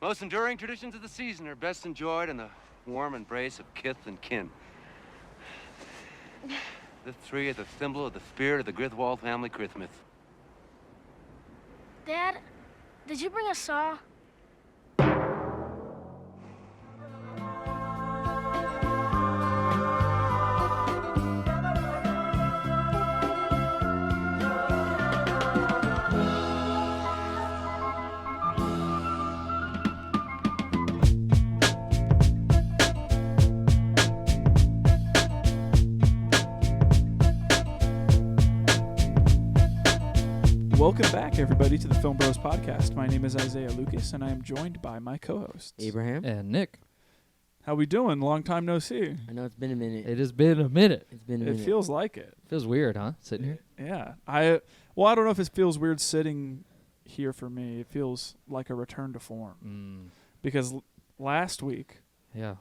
Most enduring traditions of the season are best enjoyed in the warm embrace of kith and kin. The three are the symbol of the spirit of the Grithwald family Christmas. Dad, did you bring a saw? Welcome back, everybody, to the Film Bros Podcast. My name is Isaiah Lucas, and I am joined by my co-hosts. Abraham. And Nick. How we doing? Long time no see. I know it's been a minute. It has been a minute. It's been a minute. It feels like it. Feels weird, huh? Sitting here. Yeah. I don't know if it feels weird sitting here for me. It feels like a return to form. Because last week, Yeah.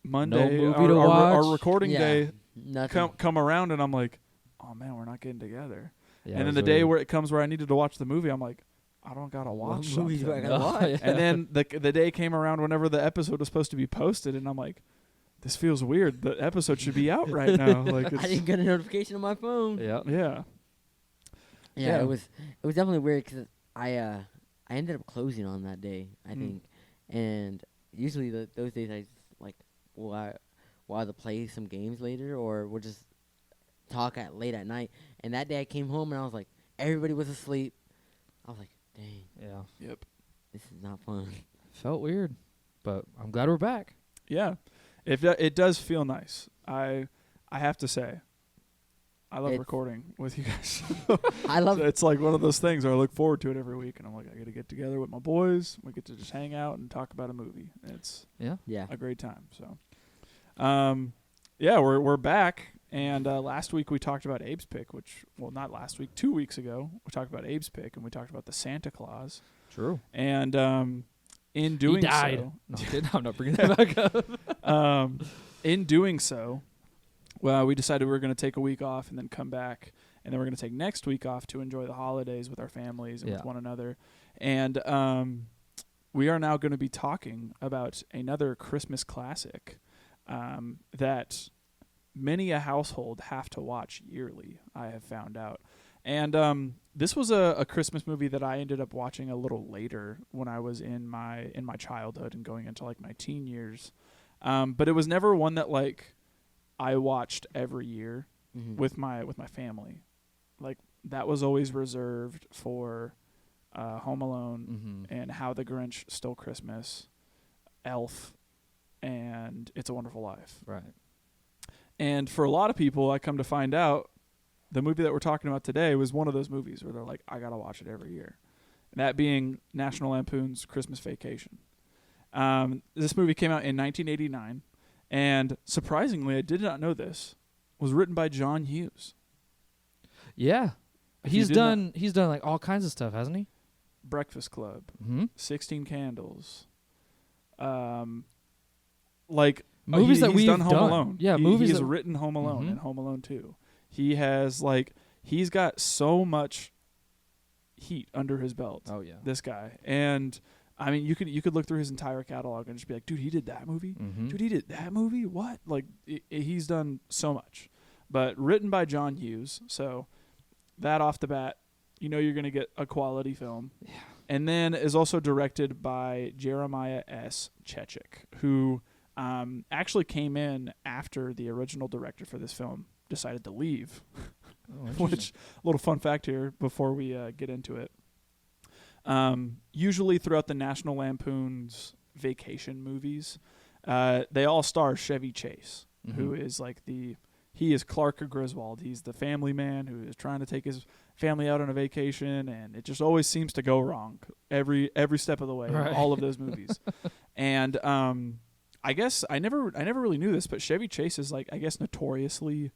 Monday, No movie to our watch. recording day Nothing. come around, and I'm like, oh, man, we're not getting together. Yeah, And then the day where it comes where I needed to watch the movie, I'm like, I don't got to watch What movie do I something. gotta watch? Yeah. And then the day came around whenever the episode was supposed to be posted, and I'm like, this feels weird. The episode should be out right now. Like, I didn't get a notification on my phone. Yeah. yeah. Yeah, it was definitely weird because I ended up closing on that day, I think. And usually those days I just like, will I either play some games later or we'll just talk late at night. And that day I came home and I was like, everybody was asleep. I was like, dang, Yeah. Yep. this is not fun. Felt weird, but I'm glad we're back. Yeah. It does feel nice. I have to say, I love recording with you guys. I love it. It's like one of those things where I look forward to it every week, and I'm like, I got to get together with my boys. We get to just hang out and talk about a movie. It's Yeah. a great time. So, yeah, we're back. And last week we talked about Abe's Pick, not last week, 2 weeks ago, we talked about Abe's Pick, and we talked about the Santa Claus. True. And in doing He died. so... No, I'm kidding. I'm not bringing that back up. In doing so, well, we decided we were going to take a week off and then come back, and then we're going to take next week off to enjoy the holidays with our families and with one another. And we are now going to be talking about another Christmas classic that many a household have to watch yearly, I have found out. And this was a Christmas movie that I ended up watching a little later when I was in my childhood and going into like my teen years. But it was never one that like I watched every year with my family. Like that was always reserved for Home Alone and How the Grinch Stole Christmas, Elf, and It's a Wonderful Life. Right. And for a lot of people, I come to find out, the movie that we're talking about today was one of those movies where they're like, I got to watch it every year. And that being National Lampoon's Christmas Vacation. This movie came out in 1989, and surprisingly, I did not know this, was written by John Hughes. Yeah. If He's you done did not- like all kinds of stuff, hasn't he? Breakfast Club, Mm-hmm. 16 Candles, like Movies that he's we've done Home done. Alone. Yeah, He movies has that- written Home Alone Mhm. and Home Alone 2. He has he's got so much heat under his belt. Oh, yeah. This guy. And I mean, you could look through his entire catalog and just be like, dude, he did that movie? Mm-hmm. Dude, he did that movie? What? Like, he's done so much. But written by John Hughes, so that off the bat, you know you're going to get a quality film. Yeah. And then is also directed by Jeremiah S. Chechik, who actually came in after the original director for this film decided to leave. Oh, Which, a little fun fact here before we get into it. Usually throughout the National Lampoon's vacation movies, they all star Chevy Chase, who is like he is Clark Griswold. He's the family man who is trying to take his family out on a vacation, and it just always seems to go wrong every step of the way in all of those movies. And I guess I never really knew this, but Chevy Chase is like, I guess, notoriously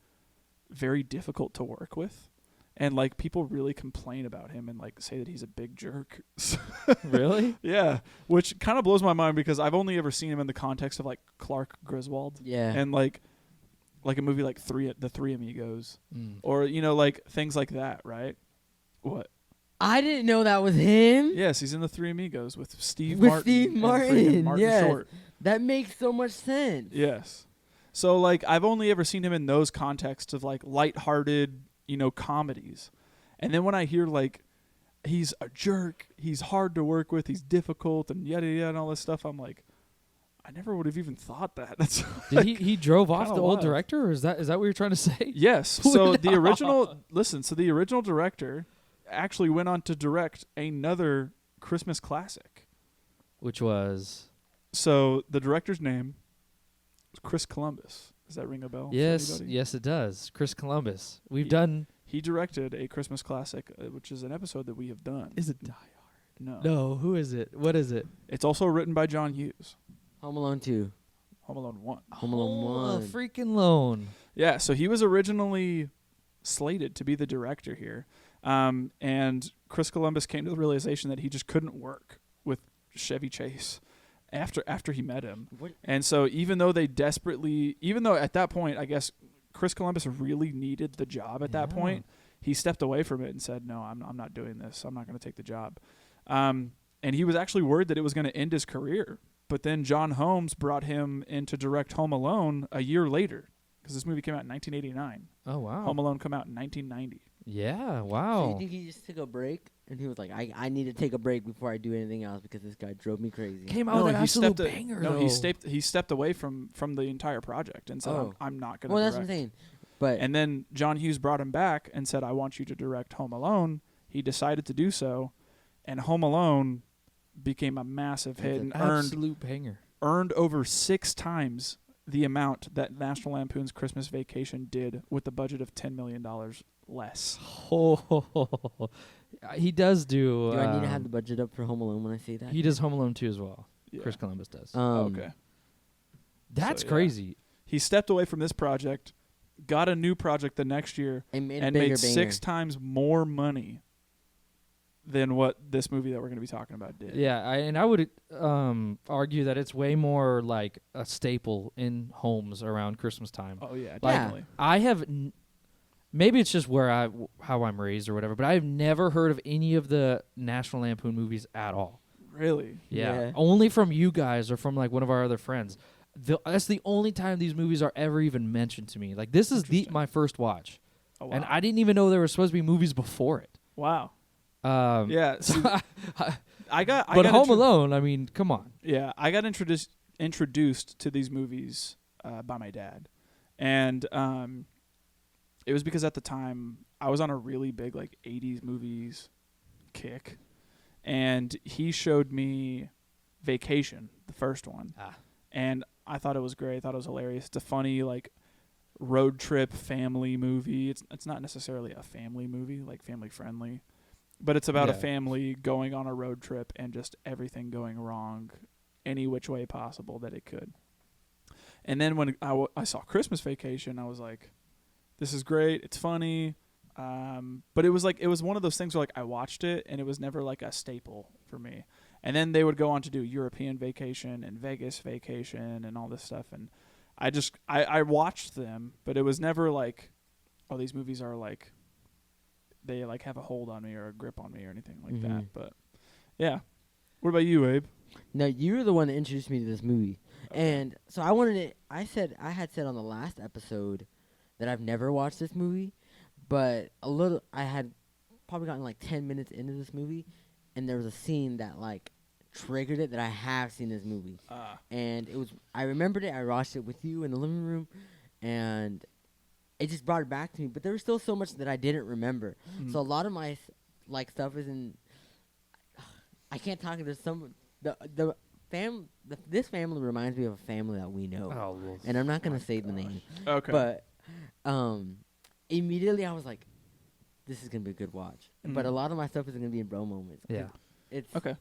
very difficult to work with. And like people really complain about him and like say that he's a big jerk. Really? Yeah, which kind of blows my mind because I've only ever seen him in the context of like Clark Griswold. Yeah. And like a movie like The Three Amigos, or like things like that, right? What? I didn't know that was him. Yes, he's in the Three Amigos with Steve With Martin. Steve and Martin, freaking Martin yes. Short. That makes so much sense. Yes. So like I've only ever seen him in those contexts of like lighthearted, comedies. And then when I hear like he's a jerk, he's hard to work with, he's difficult and yada yada and all this stuff, I'm like, I never would have even thought that. That's Did he drove off the kinda old wild. director, or is that what you're trying to say? Yes. So the original director actually went on to direct another Christmas classic. Which was So the director's name was Chris Columbus. Does that ring a bell? for anybody? yes, it does. Chris Columbus. He directed a Christmas classic, which is an episode that we have done. Is it Die No. No, who is it? What is it? It's also written by John Hughes. Home Alone 2. Home Alone 1. Home Alone 1. Freaking Loan. Yeah, so he was originally slated to be the director here. And Chris Columbus came to the realization that he just couldn't work with Chevy Chase after he met him. What? And so even though at that point, I guess Chris Columbus really needed the job at that point, he stepped away from it and said, no, I'm not doing this. I'm not going to take the job. And he was actually worried that it was going to end his career. But then John Holmes brought him in to direct Home Alone a year later, because this movie came out in 1989. Oh, wow. Home Alone came out in 1990. Yeah, So wow. you think he just took a break? And he was like, I need to take a break before I do anything else because this guy drove me crazy. Came out with an absolute banger, though. He stepped away from the entire project and said, I'm not going to direct. Well, that's what I'm saying. But And then John Hughes brought him back and said, I want you to direct Home Alone. He decided to do so, and Home Alone became a massive hit and Absolute banger. earned over 6 times the amount that National Lampoon's Christmas Vacation did with the budget of $10 million less. Oh, he does do. do I need to have the budget up for Home Alone when I say that? He does Home Alone 2 as well. Yeah. Chris Columbus does. Okay. That's yeah. crazy. He stepped away from this project, got a new project the next year, And made, and a bigger made banger. 6 times more money than what this movie that we're going to be talking about did. Yeah, I would argue that it's way more like a staple in homes around Christmas time. Oh yeah, Like, definitely. I have, maybe it's just how I'm raised or whatever, but I've never heard of any of the National Lampoon movies at all. Really? Yeah, only from you guys or from like one of our other friends. That's the only time these movies are ever even mentioned to me. Like this is my first watch, Oh, wow. and I didn't even know there were supposed to be movies before it. Wow. Yeah, Yeah. See, I got Home Alone. I mean, come on. Yeah, I got introduced to these movies by my dad, and it was because at the time I was on a really big like 80s movies kick, and he showed me Vacation, the first one, and I thought it was great. I thought it was hilarious. It's a funny like road trip family movie. It's not necessarily a family movie, like family friendly. But it's about a family going on a road trip and just everything going wrong any which way possible that it could. And then when I saw Christmas Vacation, I was like, this is great. It's funny. But it was one of those things where like I watched it and it was never like a staple for me. And then they would go on to do European Vacation and Vegas Vacation and all this stuff. And I watched them, but it was never like, oh, these movies are like, they like have a hold on me or a grip on me or anything like that. But yeah. What about you, Abe? No, you were the one that introduced me to this movie. Okay. And so I had said on the last episode that I've never watched this movie, but I had probably gotten like 10 minutes into this movie, and there was a scene that like triggered it that I have seen this movie. And I remembered it. I watched it with you in the living room, and it just brought it back to me. But there was still so much that I didn't remember. Mm. So a lot of my like stuff is in. I can't talk. There's some this family reminds me of a family that we know, Oh, and I'm not gonna say the name. Okay. But immediately I was like, this is gonna be a good watch. But a lot of my stuff is gonna be in bro moments. Yeah. It's Okay.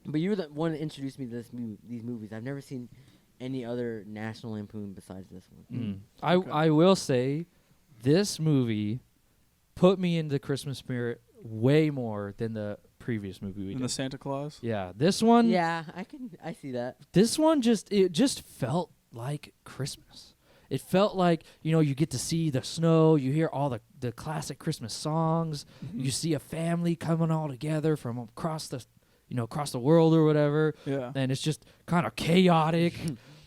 But you were the one that introduced me to these movies. I've never seen any other National Lampoon besides this one. Okay. I will say, this movie put me in the Christmas spirit way more than the previous movie we And did. the Santa Claus? Yeah, this one. Yeah, I see that. This one just felt like Christmas. It felt like, you get to see the snow, you hear all the classic Christmas songs, you see a family coming all together from across the world or whatever. Yeah. And it's just kind of chaotic,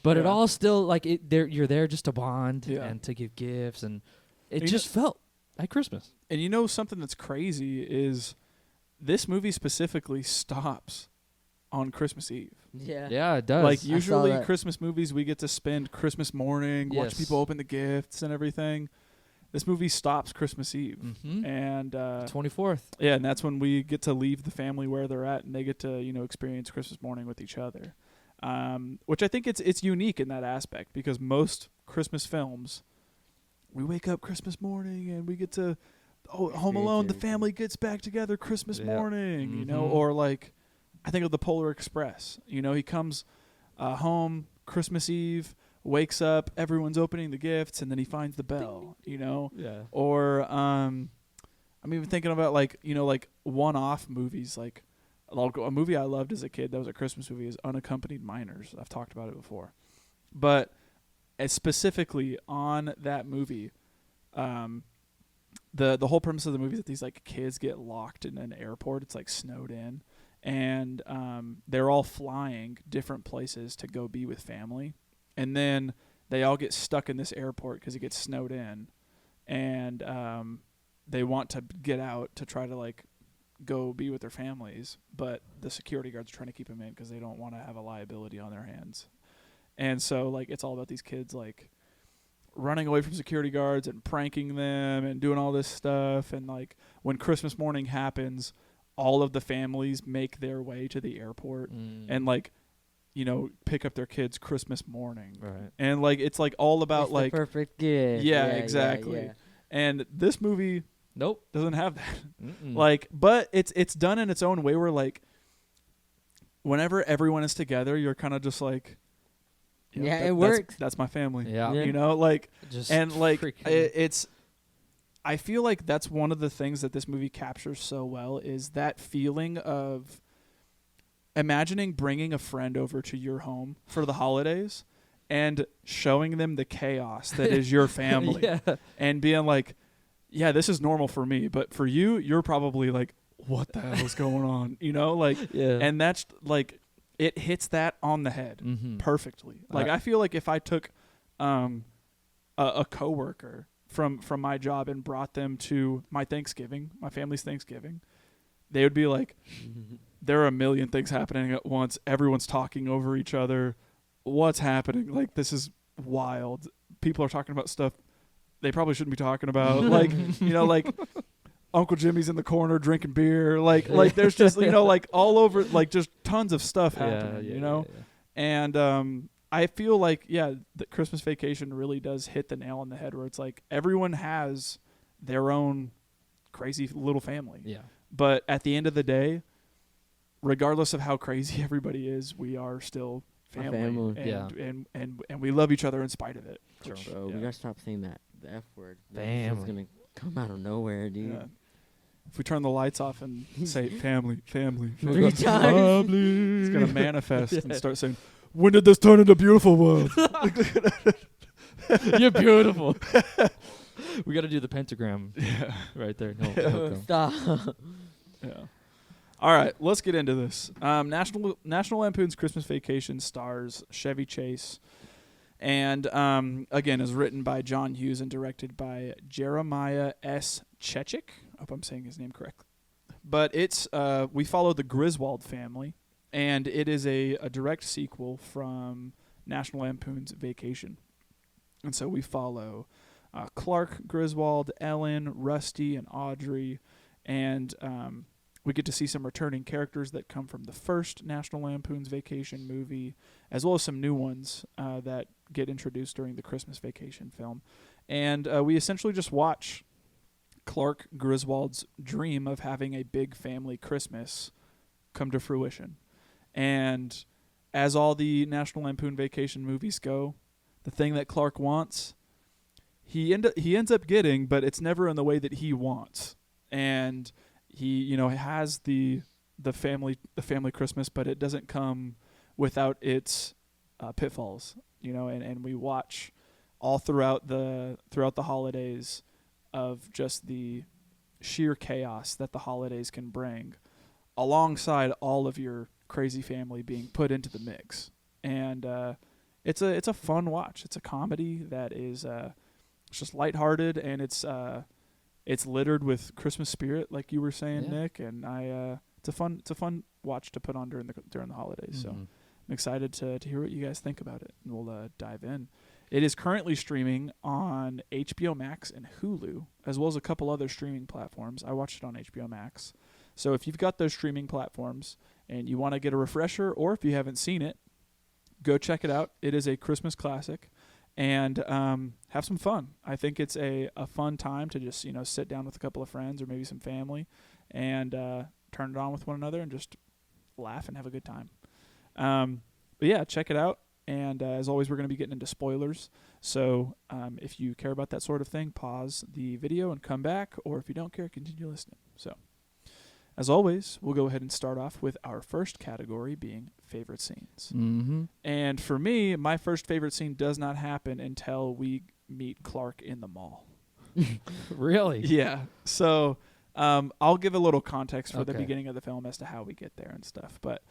but it all still like you're there just to bond and to give gifts, and it just felt like Christmas. And something that's crazy is this movie specifically stops on Christmas Eve. Yeah, it does. Like usually Christmas movies, we get to spend Christmas morning, watch Yes. people open the gifts and everything. This movie stops Christmas Eve, and 24th. Yeah, and that's when we get to leave the family where they're at, and they get to experience Christmas morning with each other, which I think it's unique in that aspect, because most Christmas films, we wake up Christmas morning and we get to Home Alone, the family gets back together Christmas morning, or like I think of the Polar Express. He comes home Christmas Eve, wakes up, everyone's opening the gifts, and then he finds the bell, Yeah. Or I'm even thinking about like one-off movies. Like a movie I loved as a kid that was a Christmas movie is Unaccompanied Minors. I've talked about it before. But specifically on that movie, the whole premise of the movie is that these like kids get locked in an airport. It's like snowed in. And they're all flying different places to go be with family. And then they all get stuck in this airport because it gets snowed in. And they want to get out to try to like go be with their families. But the security guards are trying to keep them in because they don't want to have a liability on their hands. And so like it's all about these kids like running away from security guards and pranking them and doing all this stuff. And like when Christmas morning happens, all of the families make their way to the airport and like, pick up their kids Christmas morning. Right. And like, it's like all about it's like the perfect gift. Yeah, exactly. Yeah. And this movie doesn't have that. Like, but it's done in its own way where like, whenever everyone is together, you're kind of just like, it works. That's my family. Yeah. Like, just and like freaking I feel like that's one of the things that this movie captures so well is that feeling of imagining bringing a friend over to your home for the holidays and showing them the chaos that is your family and being like, yeah, this is normal for me, but for you, you're probably like, what the hell is going on? And that's like, it hits that on the head perfectly. Like, I feel like if I took a coworker from my job and brought them to my family's Thanksgiving, they would be like, there are a million things happening at once. Everyone's talking over each other. What's happening? Like, this is wild. People are talking about stuff they probably shouldn't be talking about. Like, like Uncle Jimmy's in the corner drinking beer. Like there's just, like all over, like just tons of stuff happening, And I feel like, the Christmas Vacation really does hit the nail on the head where it's like everyone has their own crazy little family. Yeah. But at the end of the day, regardless of how crazy everybody is, we are still family. And we love each other in spite of it. Sure. Bro, we gotta stop saying that. The F word. Family. It's gonna come out of nowhere, dude. Yeah. If we turn the lights off and say family, 3 times. Family, it's gonna manifest and start saying, when did this turn into beautiful world? You're beautiful. We got to do the pentagram right there. No. Stop. Yeah. All right, let's get into this. National Lampoon's Christmas Vacation stars Chevy Chase, and again is written by John Hughes and directed by Jeremiah S. Chechik. I hope I'm saying his name correctly. But it's we follow the Griswold family, and it is a direct sequel from National Lampoon's Vacation. And so we follow Clark Griswold, Ellen, Rusty, and Audrey, and we get to see some returning characters that come from the first National Lampoon's Vacation movie, as well as some new ones that get introduced during the Christmas Vacation film. And we essentially just watch Clark Griswold's dream of having a big family Christmas come to fruition. And as all the National Lampoon Vacation movies go, the thing that Clark wants, he ends up getting, but it's never in the way that he wants. And he, has the family Christmas, but it doesn't come without its pitfalls, and we watch all throughout the holidays, of just the sheer chaos that the holidays can bring, alongside all of your crazy family being put into the mix. And it's a fun watch. It's a comedy that is it's just lighthearted, and it's littered with Christmas spirit, like you were saying, Nick. And it's a fun watch to put on during the holidays. So I'm excited to hear what you guys think about it, and we'll dive in. It is currently streaming on HBO Max and Hulu, as well as a couple other streaming platforms. I watched it on HBO Max. So if you've got those streaming platforms and you want to get a refresher, or if you haven't seen it, go check it out. It is a Christmas classic, and have some fun. I think it's a fun time to just sit down with a couple of friends or maybe some family and turn it on with one another and just laugh and have a good time. But yeah, check it out. And as always, we're going to be getting into spoilers. So if you care about that sort of thing, pause the video and come back. Or if you don't care, continue listening. So as always, we'll go ahead and start off with our first category being favorite scenes. Mm-hmm. And for me, my first favorite scene does not happen until we meet Clark in the mall. Really? Yeah. So I'll give a little context for the beginning of the film as to how we get there and stuff. But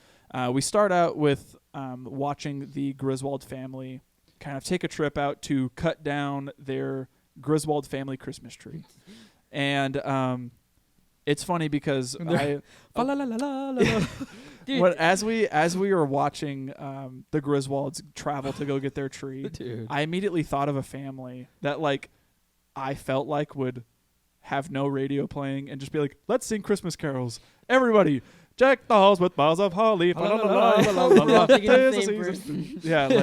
we start out with watching the Griswold family kind of take a trip out to cut down their Griswold family Christmas tree. And it's funny because as we were watching the Griswolds travel to go get their tree, I immediately thought of a family that I felt like would have no radio playing and just be like, let's sing Christmas carols. Everybody, deck the halls with boughs of holly. Yeah,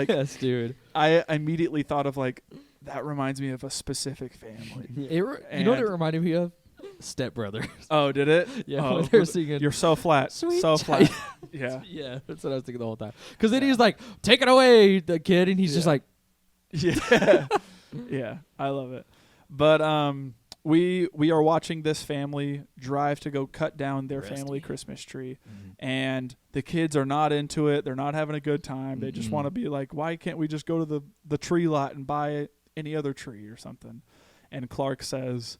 yes, dude. I immediately thought of that reminds me of a specific family. You know what it reminded me of? Step Brothers. Oh, did it? Yeah, when they're singing. You're so flat. Sweet so flat. Yeah. Yeah, that's what I was thinking the whole time. Because then he's like, take it away, the kid, and he's just like. Yeah. Yeah, I love it. But we are watching this family drive to go cut down their family Christmas tree, and the kids are not into it. They're not having a good time. They just want to be like, why can't we just go to the tree lot and buy any other tree or something? And Clark says,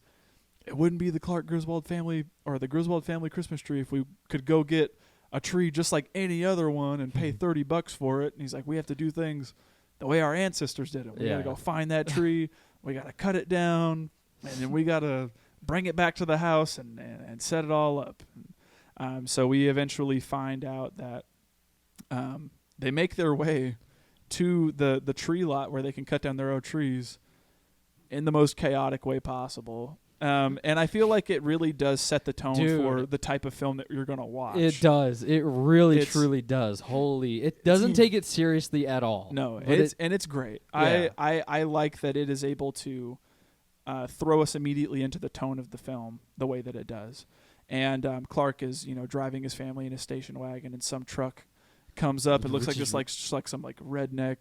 it wouldn't be the Clark Griswold family or the Griswold family Christmas tree if we could go get a tree just like any other one and pay $30 for it. And he's like, we have to do things the way our ancestors did it. We got to go find that tree. We got to cut it down. And then we got to bring it back to the house and set it all up. So we eventually find out that they make their way to the tree lot where they can cut down their own trees in the most chaotic way possible. And I feel like it really does set the tone for the type of film that you're going to watch. It does. It really, truly does. Holy. It doesn't take it seriously at all. No, it's great. Yeah. I like that it is able to throw us immediately into the tone of the film the way that it does. And Clark is, driving his family in a station wagon, and some truck comes up. It looks like just some redneck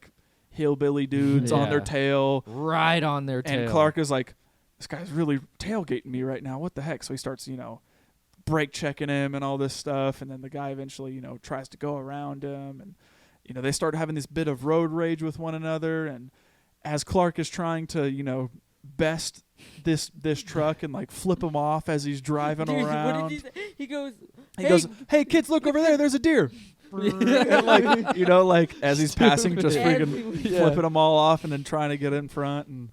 hillbilly dudes on their tail. Right on their tail. And Clark is like, this guy's really tailgating me right now. What the heck? So he starts, brake checking him and all this stuff. And then the guy eventually, tries to go around him. And, they start having this bit of road rage with one another. And as Clark is trying to, best this truck and flip him off as he's driving around. What did he say? He goes, hey kids, look over there. There's a deer. And as he's passing, just freaking flipping them all off and then trying to get in front. And,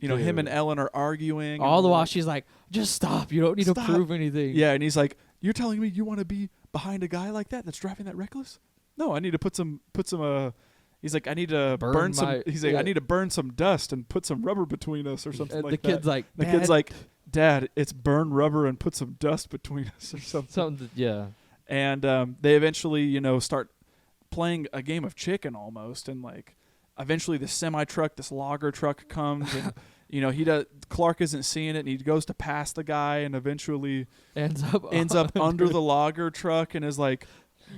him and Ellen are arguing. All the while she's like, just stop. You don't need to prove anything. Yeah. And he's like, you're telling me you want to be behind a guy like that that's driving that reckless? No, I need to put some, he's like, I need to burn some. He's like, I need to burn some dust and put some rubber between us or something like that. The kid's like, Dad, it's burn rubber and put some dust between us or something. Yeah. And they eventually, start playing a game of chicken almost, and eventually the semi truck, this logger truck comes, and Clark isn't seeing it, and he goes to pass the guy, and eventually ends up under the logger truck, and is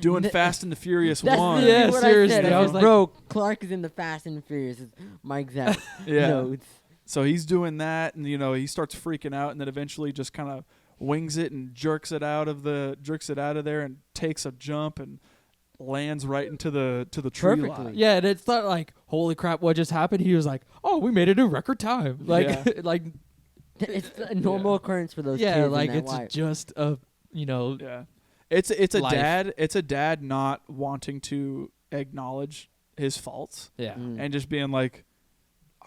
doing Fast and the Furious 1. Yeah, seriously. I was like, bro, Clark is in the Fast and the Furious. It's my exact notes. So he's doing that, and he starts freaking out, and then eventually just kind of wings it and jerks it out of there, and takes a jump, and lands right into the tree Perfectly. line. Yeah, and it's not like, holy crap, what just happened? He was like, oh, we made it in record time. Like, Yeah. like, It's a normal occurrence for those yeah, kids. like in that it's life. just a, Yeah. It's a Life. dad. It's a dad not wanting to acknowledge his faults yeah. and just being like,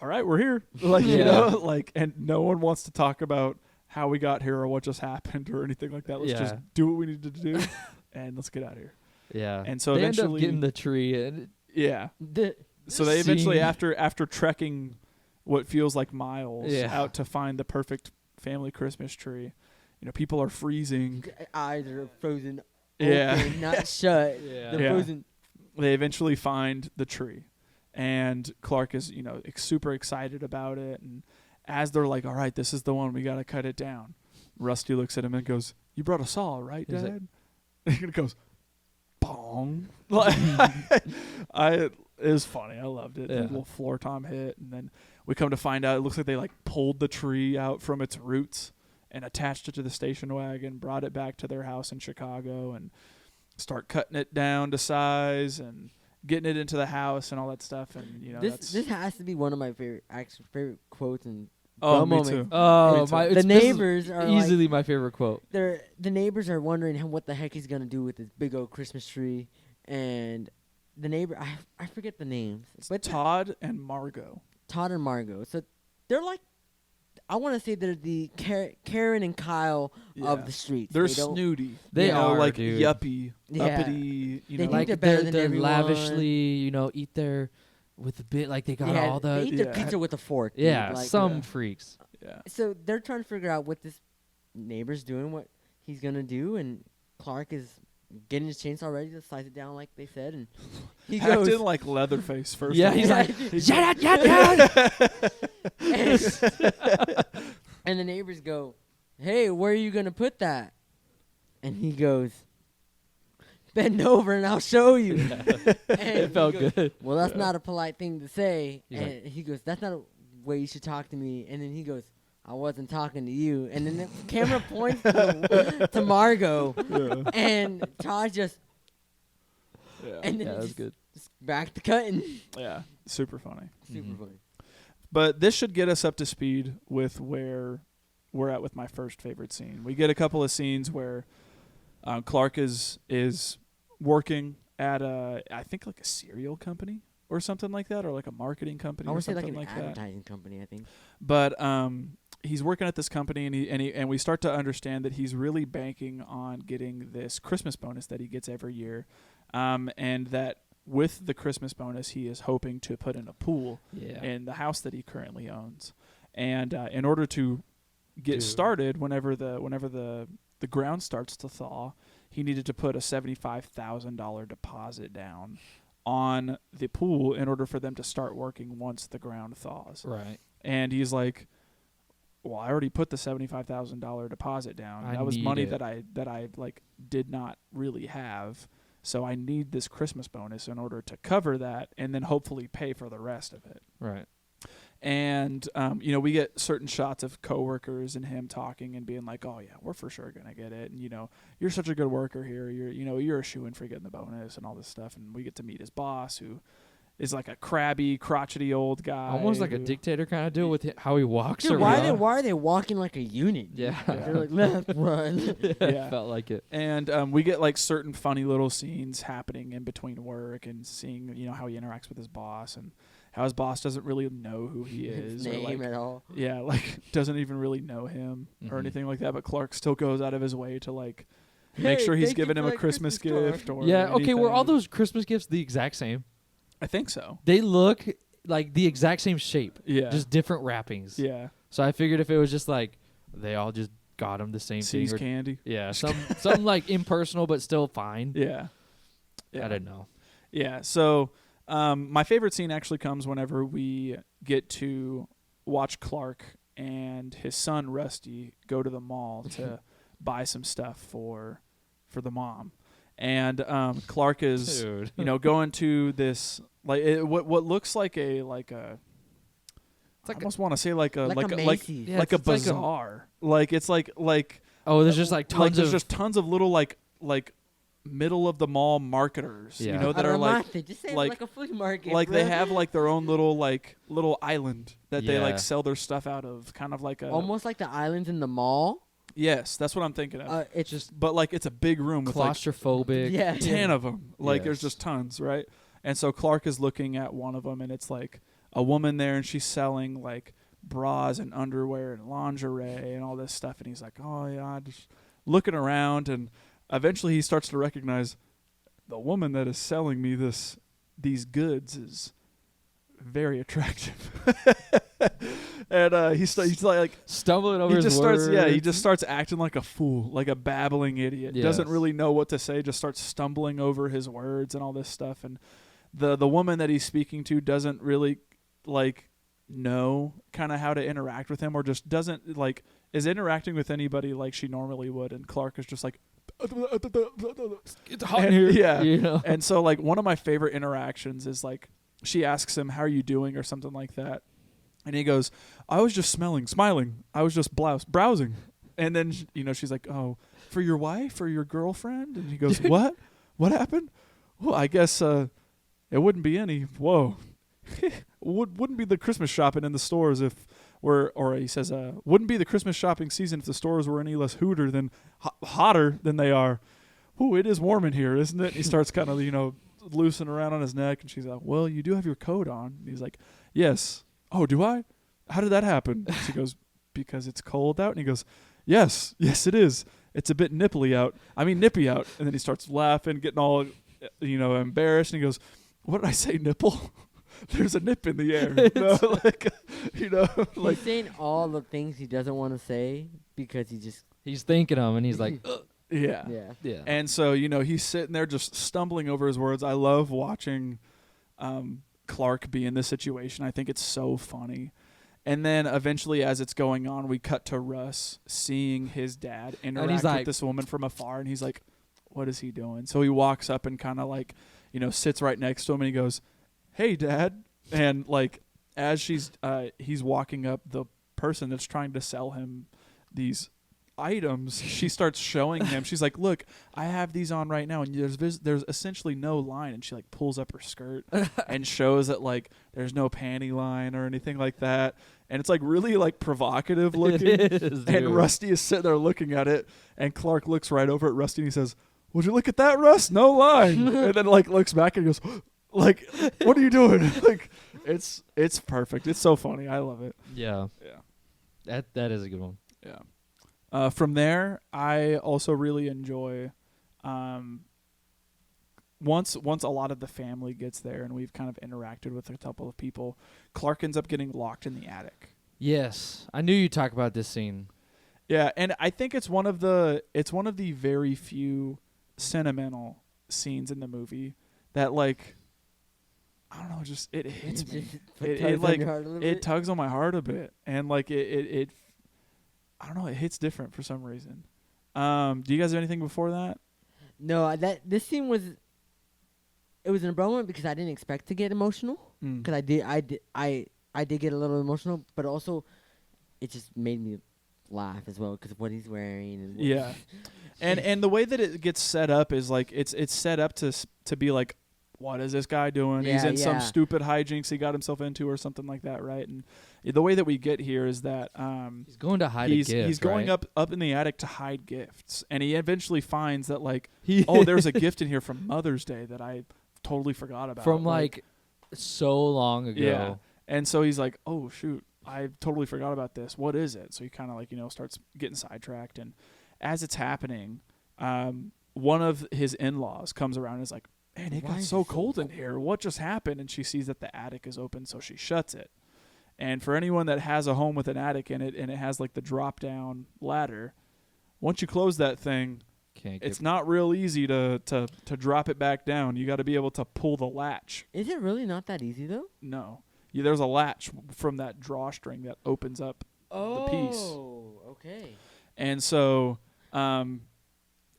"All right, we're here." Like Yeah. like, and no one wants to talk about how we got here or what just happened or anything like that. Let's just Yeah. do what we need to do and let's get out of here. Yeah. And so they end eventually, up getting the tree, and yeah. The, So they eventually, scene- after trekking what feels like miles Yeah. out to find the perfect family Christmas tree, people are freezing. eyes are frozen. Yeah. Open, not shut. Yeah. They're Yeah. frozen. They eventually find the tree, and Clark is super excited about it. And as they're like, "All right, this is the one. We gotta cut it down," Rusty looks at him and goes, "You brought a saw, right, He's Dad?" like- And it goes, "Bong!" Like, it was funny. I loved it. Yeah. The little floor tom hit, and then we come to find out it looks like they like pulled the tree out from its roots and attached it to the station wagon, brought it back to their house in Chicago, and start cutting it down to size and getting it into the house and all that stuff. And This has to be one of my favorite quotes and oh, me moment. too. Oh, too. my! The This is neighbors are easily my favorite quote. the neighbors are wondering what the heck he's gonna do with this big old Christmas tree, and the neighbor I forget the names, but Todd and Margot. Todd and Margot. So they're like, I want to say they're the Karen and Kyle Yeah. of the streets. They're They don't- snooty. They are, like dude. yuppie, Yeah. uppity. They think Like they're better than they're everyone. lavishly, eat their with a bit like they got Yeah, all they the eat their yeah. pizza with a fork. dude, yeah, like, some freaks. Yeah. So they're trying to figure out what this neighbor's doing, what he's gonna do, and Clark is getting his chainsaw ready to slice it down like they said, and he goes. Acting like Leatherface first. Yeah, of he's all. like, "Shut up, and the neighbors go, "Hey, where are you gonna put that?" And he goes, "Bend over and I'll show you." And It he felt goes, good. "Well, that's not a polite thing to say." He's And he goes, "That's not a way you should talk to me." And then he goes, "I wasn't talking to you." And then the camera points to Margot, Yeah. and Todd just, Yeah. and then Yeah, that was just, good. just back to cutting. Yeah. Super funny. Super funny. But this should get us up to speed with where we're at with my first favorite scene. We get a couple of scenes where Clark is working at I think like a cereal company or something like that, or like a marketing company I or would say something like an that. advertising company, I think. But he's working at this company, and we start to understand that he's really banking on getting this Christmas bonus that he gets every year, and that with the Christmas bonus, he is hoping to put in a pool Yeah. in the house that he currently owns. And in order to get Dude. started, whenever the ground starts to thaw, he needed to put a $75,000 deposit down on the pool in order for them to start working once the ground thaws. Right. And he's like, "Well, I already put the $75,000 deposit down. I That was need money it." that I like did not really have. So I need this Christmas bonus in order to cover that, and then hopefully pay for the rest of it." Right. And we get certain shots of coworkers and him talking and being like, "Oh yeah, we're for sure gonna get it. And you're such a good worker here. You're a shoo-in for getting the bonus and all this stuff." And we get to meet his boss, who is like a crabby, crotchety old guy, Almost like a who- dictator kind of deal with how he walks Dude, around. why are they walking like a unit? dude? Yeah. They're like left, run. Yeah. Felt like it. And we get like certain funny little scenes happening in between work and seeing how he interacts with his boss and how his boss doesn't really know who he His is or name like, at all. yeah, like doesn't even really know him or Mhm. anything like that. But Clark still goes out of his way to like make Hey, sure he's thank you giving for him a that Christmas Christmas gift card. or Yeah. Okay. Were all anything. those Christmas gifts the exact same? I think so. They look like the exact same shape, Yeah. just different wrappings. yeah. So I figured if it was just like they all just got him the same Sees thing. Or, candy. yeah. Some like impersonal but still fine. Yeah. I didn't know. Yeah. So my favorite scene actually comes whenever we get to watch Clark and his son Rusty go to the mall to buy some stuff for the mom. And Clark is Dude. going to this what looks like a It's like I almost want to say like a Macy's. Yeah, like a it's like a- bazaar. Like it's like Oh, there's just like tons there's of just tons of little like middle of the mall marketers, Yeah. you know, that are like just say like- like a flea market. like they bro. have like their own little island that they Yeah. like sell their stuff out of, kind of like a almost like the islands in the mall. Yes, that's what I'm thinking of. It's just But like it's a big room with like Claustrophobic. 10 of them. Like there's Yes. just tons, right? And so Clark is looking at one of them, and it's like a woman there, and she's selling like bras and underwear and lingerie and all this stuff. And he's like, oh yeah, just looking around, and eventually he starts to recognize the woman that is selling me these goods is very attractive. And he's like Stumbling over he his just words. starts he just starts acting like a fool, like a babbling idiot. Doesn't Yes. really know what to say, just starts stumbling over his words and all this stuff. And the woman that he's speaking to doesn't really like know kind of how to interact with him, or just doesn't like is interacting with anybody like she normally would. And Clark is just like It's hot in here. Yeah. You know? And so like one of my favorite interactions is like she asks him, how are you doing, or something like that. And he goes, I was just smiling. I was just browsing. And then, she's like, oh, for your wife or your girlfriend? And he goes, what? What happened? Well, I guess it wouldn't be any. Whoa. Wouldn't be the Christmas shopping in the stores if he says, wouldn't be the Christmas shopping season if the stores were any less hotter than they are. Ooh, it is warm in here, isn't it? And he starts kind of, loosening around on his neck. And she's like, well, you do have your coat on. And he's like, yes. Oh, do I? How did that happen? And she goes, because it's cold out. And he goes, yes, it is. It's a bit nippy out. And then he starts laughing, getting all, embarrassed. And he goes, what did I say, nipple? There's a nip in the air. He's saying all the things he doesn't want to say because he's thinking them, and he's like, yeah. yeah. And so, he's sitting there just stumbling over his words. I love watching Clark be in this situation. I think it's so funny. And then eventually, as it's going on, we cut to Russ seeing his dad interact with this woman from afar, and he's like, what is he doing? So he walks up and kind of like, sits right next to him, and he goes, hey, Dad. And like as he's walking up, the person that's trying to sell him these items, she starts showing him. She's like, look, I have these on right now, and there's essentially no line. And she like pulls up her skirt and shows that like there's no panty line or anything like that. And it's like really like provocative looking. It is, dude. And Rusty is sitting there looking at it, and Clark looks right over at Rusty and he says, would you look at that, Russ? No line. And then like looks back and goes, like, what are you doing? Like, it's perfect. It's so funny. I love it. Yeah. That is a good one. Yeah. From there, I also really enjoy once a lot of the family gets there and we've kind of interacted with a couple of people, Clark ends up getting locked in the attic. Yes. I knew you'd talk about this scene. Yeah, and I think it's one of the very few sentimental scenes in the movie that like I don't know, just it hits me. It tugs on my heart a bit, and like it I don't know, it hits different for some reason. Do you guys have anything before that? No, this scene was an abrupt because I didn't expect to get emotional. Because I did get a little emotional, but also it just made me laugh as well because of what he's wearing. And and the way that it gets set up is like it's set up to be like, what is this guy doing? He's in some stupid hijinks he got himself into or something like that, right? And the way that we get here is that he's going to hide a gift. He's going right? up in the attic to hide gifts, and he eventually finds that like, oh, there's a gift in here from Mother's Day that I totally forgot about. From like so long ago. Yeah. And so he's like, oh shoot, I totally forgot about this. What is it? So he kind of like, starts getting sidetracked, and as it's happening, one of his in-laws comes around and is like, man, it got so cold in here. What just happened? And she sees that the attic is open, so she shuts it. And for anyone that has a home with an attic in it and it has like the drop-down ladder, once you close that thing, it's not real easy to drop it back down. You got to be able to pull the latch. Is it really not that easy though? No. There's a latch from that drawstring that opens up the piece. Oh, okay. And so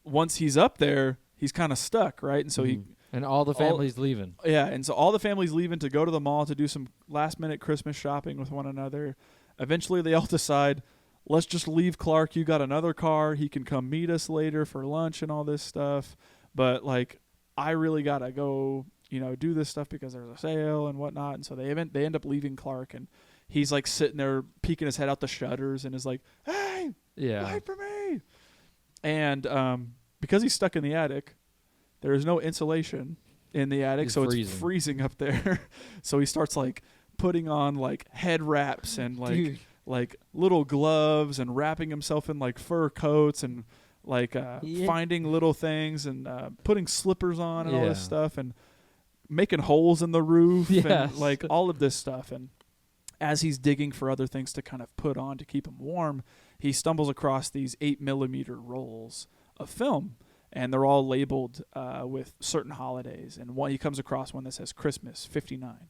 once he's up there, he's kind of stuck, right? And so and all the family's leaving. Yeah, and so all the family's leaving to go to the mall to do some last-minute Christmas shopping with one another. Eventually, they all decide, let's just leave Clark. You got another car. He can come meet us later for lunch and all this stuff. but like I really gotta go, do this stuff because there's a sale and whatnot. And so they end up leaving Clark, and he's like sitting there peeking his head out the shutters and is like, "Hey, wait for me!" And because he's stuck in the attic, there is no insulation in the attic, so it's freezing up there. So he starts like putting on like head wraps and like little gloves and wrapping himself in like fur coats and like finding little things and putting slippers on and all this stuff and making holes in the roof and like all of this stuff. And as he's digging for other things to kind of put on to keep him warm, he stumbles across these 8mm rolls of film, and they're all labeled with certain holidays. And he comes across one that says Christmas 59.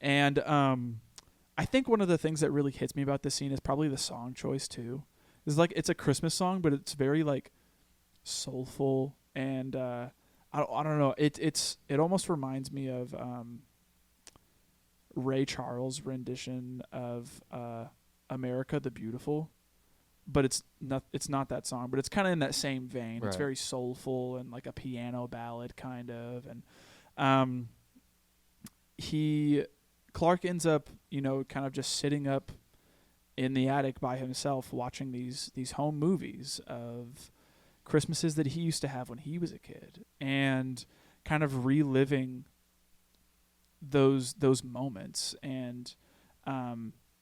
And I think one of the things that really hits me about this scene is probably the song choice too. It's like it's a Christmas song, but it's very like soulful, and I don't know. It almost reminds me of Ray Charles' rendition of America the Beautiful, but it's not that song, but it's kind of in that same vein. Right. It's very soulful and like a piano ballad kind of, and Clark ends up, kind of just sitting up in the attic by himself watching these home movies of Christmases that he used to have when he was a kid, and kind of reliving those moments. And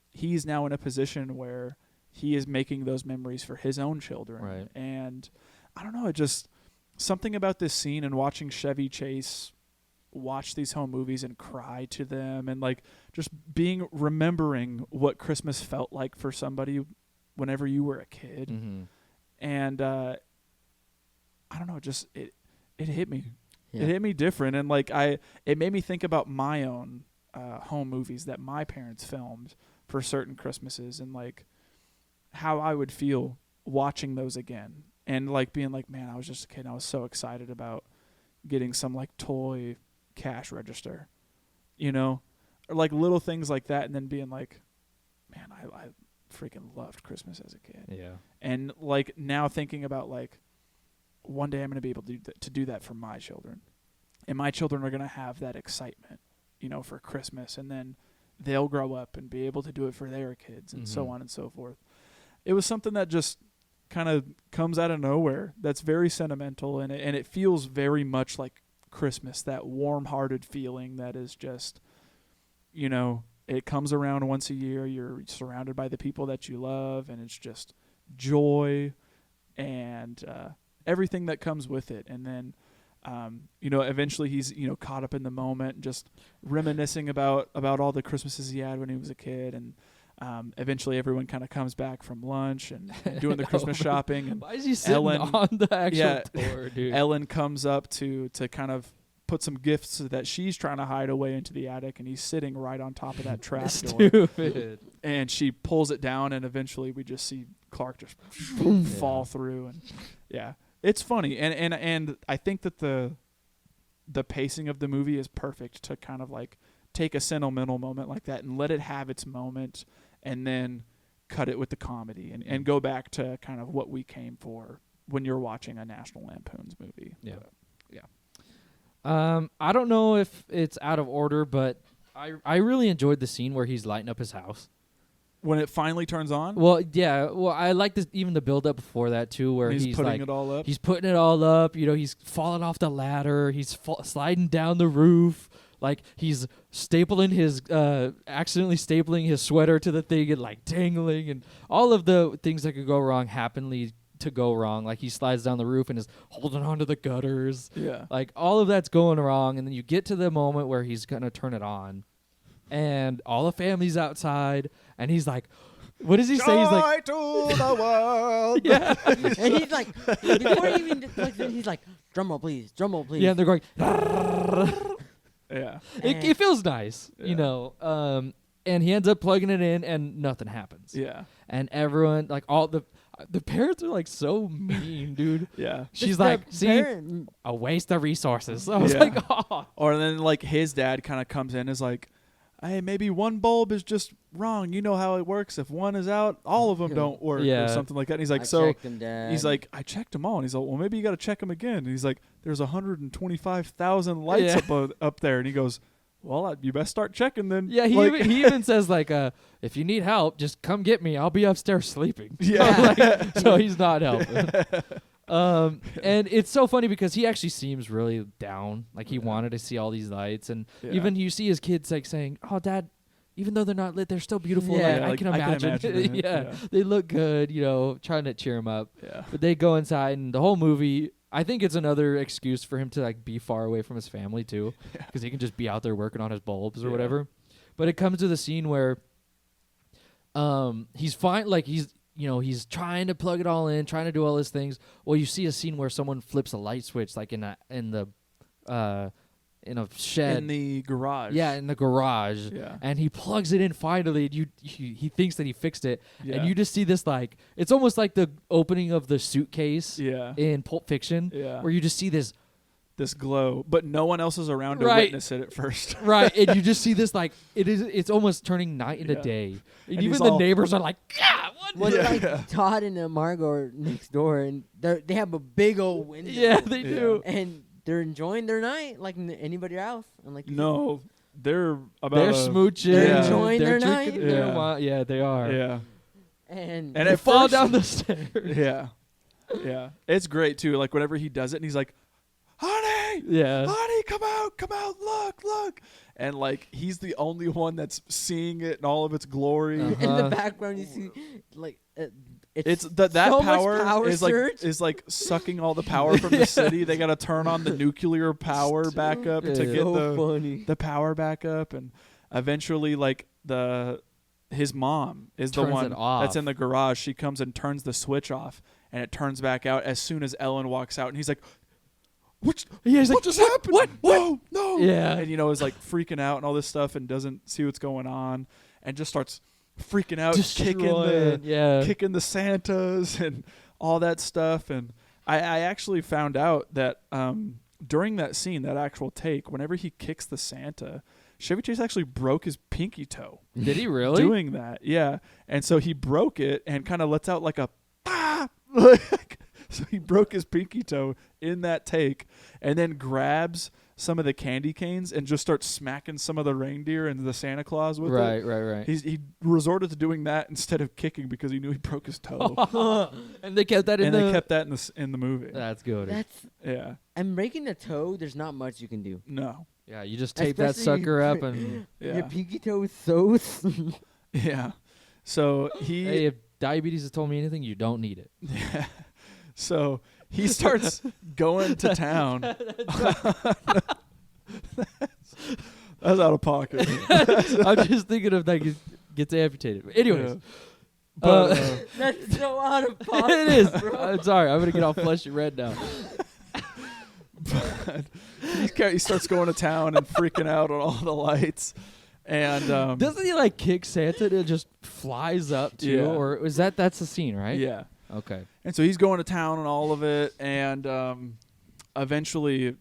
he's now in a position where he is making those memories for his own children. Right. And I don't know, just something about this scene and watching Chevy Chase watch these home movies and cry to them, and like just remembering what Christmas felt like for somebody whenever you were a kid. Mm-hmm. And I don't know, just it hit me. Yeah. It hit me different, and like it made me think about my own home movies that my parents filmed for certain Christmases, and like how I would feel watching those again, and like being like, man, I was just a kid and I was so excited about getting some like toy cash register, or like little things like that, and then being like, man, I freaking loved Christmas as a kid. Yeah. And like now thinking about like one day I'm going to be able to do that for my children, and my children are going to have that excitement, for Christmas, and then they'll grow up and be able to do it for their kids, and so on and so forth. It was something that just kind of comes out of nowhere. That's very sentimental, and it feels very much like Christmas, that warm-hearted feeling that is just, it comes around once a year. You're surrounded by the people that you love, and it's just joy and everything that comes with it. And then, eventually he's, caught up in the moment, just reminiscing about all the Christmases he had when he was a kid. And eventually everyone kind of comes back from lunch and doing the Christmas shopping. And why is he sitting on the actual tour, dude? Ellen comes up to kind of put some gifts that she's trying to hide away into the attic, and he's sitting right on top of that trap door. Stupid. And she pulls it down, and eventually we just see Clark just fall through. And it's funny. And I think that the pacing of the movie is perfect to kind of like take a sentimental moment like that and let it have its moment, and then cut it with the comedy and go back to kind of what we came for when you're watching a National Lampoon's movie. Yeah. But, I don't know if it's out of order, but I really enjoyed the scene where he's lighting up his house. When it finally turns on? Well, yeah. Well, I like this, even the build up before that too, where he's putting like, it all up. He's putting it all up. He's falling off the ladder. He's sliding down the roof. Like he's accidentally stapling his sweater to the thing and like dangling, and all of the things that could go wrong happenly to go wrong. Like he slides down the roof and is holding onto the gutters. Yeah. Like all of that's going wrong, and then you get to the moment where he's gonna turn it on, and all the family's outside, and he's like, what does he say? He's like, to the world. Yeah. And he's like, before he even plugs in, he's like, drum roll please, drum roll please. Yeah, and they're going, yeah. It feels nice, Yeah. And he ends up plugging it in, and nothing happens. Yeah. And everyone, like all the parents are like so mean, dude. Yeah. She's like, see, a waste of resources. I was like, oh. Or then like his dad kind of comes in and is like, hey, maybe one bulb is just wrong. You know how it works. If one is out, all of them don't work, or something like that. And he's like, I checked them, Dad. He's like, I checked them all. And he's like, well, maybe you got to check them again. And he's like, there's 125,000 lights up there. And he goes, well, you best start checking then. Yeah, he even says like, if you need help, just come get me. I'll be upstairs sleeping. Yeah. So he's not helping. And it's so funny because he actually seems really down. Like he wanted to see all these lights, and even you see his kids like saying, "Oh, Dad, even though they're not lit, they're still beautiful." Yeah, I can imagine. it. Yeah, they look good. Trying to cheer him up. Yeah. But they go inside, and the whole movie, I think it's another excuse for him to like be far away from his family too, because he can just be out there working on his bulbs or whatever. But it comes to the scene where he's fine, like he's trying to plug it all in, trying to do all his things. Well, you see a scene where someone flips a light switch, like in a shed. In the garage. Yeah, in the garage. Yeah. And he plugs it in finally, and he thinks that he fixed it. Yeah. And you just see this, like, it's almost like the opening of the suitcase Yeah. in Pulp Fiction, Yeah. where you just see this. This glow, but no one else is around to Right. witness it at first. Right, and you just see this, like, it's almost turning night into Yeah. day. And And even he's the all- neighbors are like, God, what? Well, Yeah. like Todd and Margot are next door, and they have a big old window. Yeah, they do. And they're enjoying their night like anybody else. And like No, they're about They're a- smooching. They're enjoying they're their drinking night. their Yeah. wine. Yeah, they are. Yeah. and And They at fall first- down the stairs. Yeah. Yeah. It's great too. Like whenever he does it and he's like, honey, Yeah. honey, come out, look. And like he's the only one that's seeing it in all of its glory. Uh-huh. in the background you see like It's that so much power is surge. like sucking all the power from the city. They got to turn on the nuclear power back up to Yeah. get so funny. the power back up, and eventually like his mom is the Turns one it off. that's in the garage. She comes and turns the switch off, and it turns back out as soon as Ellen walks out, and he's like, what just happened? What? No. Yeah. And is like freaking out and all this stuff and doesn't see what's going on and just starts freaking out, Destroying, kicking the Santas and all that stuff. And I actually found out that during that scene, that actual take, whenever he kicks the Santa, Chevy Chase actually broke his pinky toe. Did he really? Doing that, yeah. And so he broke it and kind of lets out like a like, so he broke his pinky toe in that take and then grabs some of the candy canes and just starts smacking some of the reindeer and the Santa Claus with it. Right. He resorted to doing that instead of kicking because he knew he broke his toe. And they kept that in and the. they kept that in the movie. That's good. Yeah. And breaking a toe, there's not much you can do. No. Yeah, you just tape that Especially sucker up and. Yeah. Your pinky toe is so small. Yeah. So Hey, if diabetes has told me anything, you don't need it. Yeah. So he starts going to town. That's out of pocket. I'm just thinking of like it gets amputated. Anyways, Yeah. But That's so out of pocket. it is. I'm sorry. I'm gonna get all fleshy red now. he starts going to town and freaking out on all the lights. And Doesn't he like kick Santa and it just flies up too? Yeah. Or is that's the scene, right? yeah. Okay. And so he's going to town and all of it. And eventually,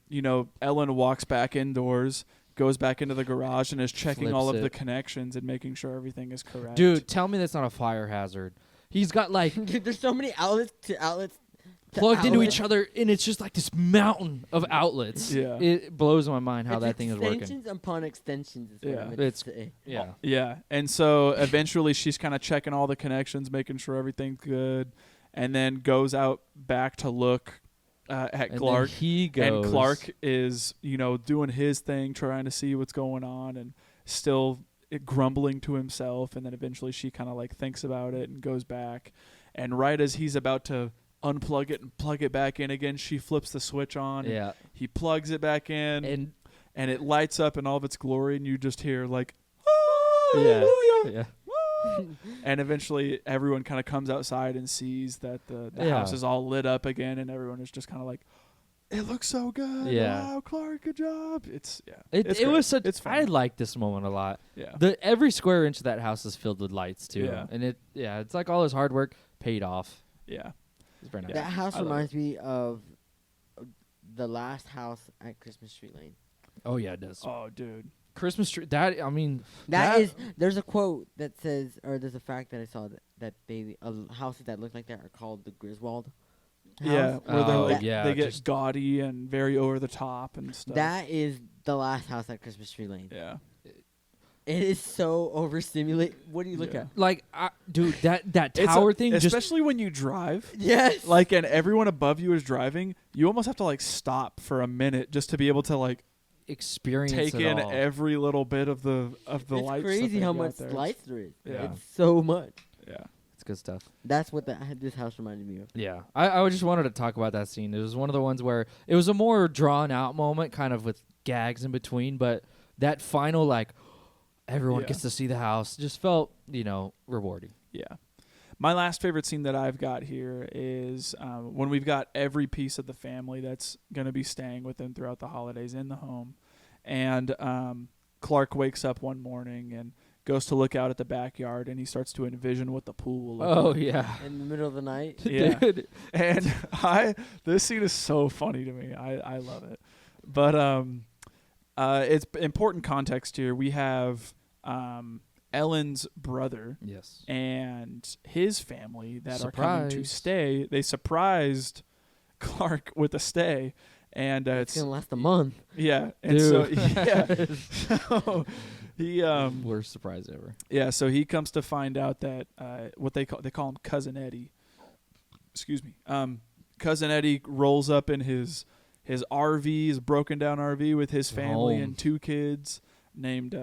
Ellen walks back indoors, goes back into the garage, and is checking all Flips of the it. connections and making sure everything is correct. Dude, tell me that's not a fire hazard. He's got like Dude, there's so many outlets to outlets. to plugged into outlets. each other, and it's just like this mountain of outlets. Yeah. It blows my mind how It's that thing is working. extensions upon extensions. Is what Yeah. I meant to It's- say. Yeah. Yeah. And so eventually she's kind of checking all the connections, making sure everything's good, and then goes out back to look at And Clark. then he goes. And Clark is, doing his thing, trying to see what's going on, and still grumbling to himself. And then eventually she kind of like thinks about it and goes back. And right as he's about to unplug it and plug it back in again, she flips the switch on. Yeah. He plugs it back in, And and it lights up in all of its glory, and you just hear like, yeah. hallelujah. Yeah. And eventually everyone kind of comes outside and sees that the Yeah. house is all lit up again, and everyone is just kind of like, it looks so good. Yeah. Wow, Clark, good job. It's It great. was such. It's I fun. like this moment a lot. Yeah. Every square inch of that house is filled with lights too. Yeah. And it's like all his hard work paid off. Yeah. It's very nice. That house I love reminds me of the last house at Christmas Tree Lane. Oh yeah, it does. Oh, dude. Christmas tree. That I mean, That is. There's a quote that says, or there's a fact that I saw that houses that look like that are called the Griswold. Yeah, where Oh, they yeah, they get just- gaudy and very over the top and stuff. That is the last house at Christmas Tree Lane. Yeah. It is so overstimulated. What do you look Yeah. at? Like, dude, that It's tower thing just especially when you drive. Yes. Like, and everyone above you is driving, you almost have to like stop for a minute just to be able to like experience take it in all. every little bit of the it's lights. crazy how much lights there is. Yeah. It's so much. Yeah. It's good stuff. That's what this house reminded me of. Yeah, I just wanted to talk about that scene. It was one of the ones where it was a more drawn out moment, kind of with gags in between, but that final like everyone Yeah. gets to see the house just felt rewarding. Yeah. My last favorite scene that I've got here is when we've got every piece of the family that's going to be staying with them throughout the holidays in the home. And Clark wakes up one morning and goes to look out at the backyard, and he starts to envision what the pool will look Oh like. yeah, In the middle of the night. Yeah. dude. And this scene is so funny to me. I love it. But it's important context here. We have Ellen's brother Yes. and his family that are coming to Surprise. stay. They surprised Clark with a stay, and It's it's gonna last a month. yeah. And so Dude. yeah, so he Worst surprise ever. yeah. So he comes to find out that what they call him Cousin Eddie. Excuse me. Cousin Eddie rolls up in his RV, his broken down RV with his family Home. and 2 kids named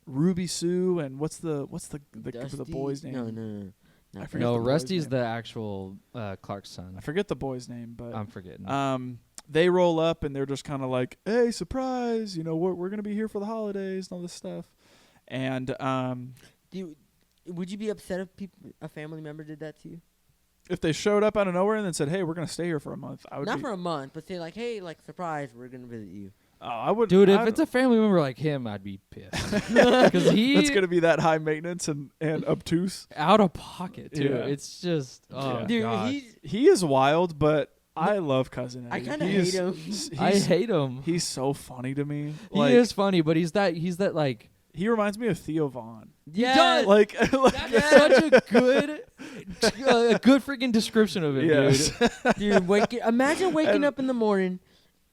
Ruby Sue and what's the Dusty? boy's name? No. I Not forget No, the boy's Rusty's name. the actual Clark's son. I forget the boy's name, but I'm forgetting. they roll up and they're just kind of like, "Hey, surprise! We're gonna be here for the holidays and all this stuff." And Would you be upset if a family member did that to you? if they showed up out of nowhere and then said, "Hey, we're gonna stay here for a month," I would Not be, for a month, but say like, "Hey, like surprise, we're gonna visit you." I would, Dude, if I- it's a family member like him, I'd be pissed because he that's gonna be that high maintenance and obtuse. out of pocket too. Yeah. It's just oh Yeah. Dude, God. He is wild, but I love Cousin I Eddie. kinda He hate is- him. I he's- hate him. He's so funny to me. He Like, is funny, but he's that like He reminds me of Theo Vaughn. Yeah. Like that's such a good freaking description of him, yes. dude. Dude, imagine waking up in the morning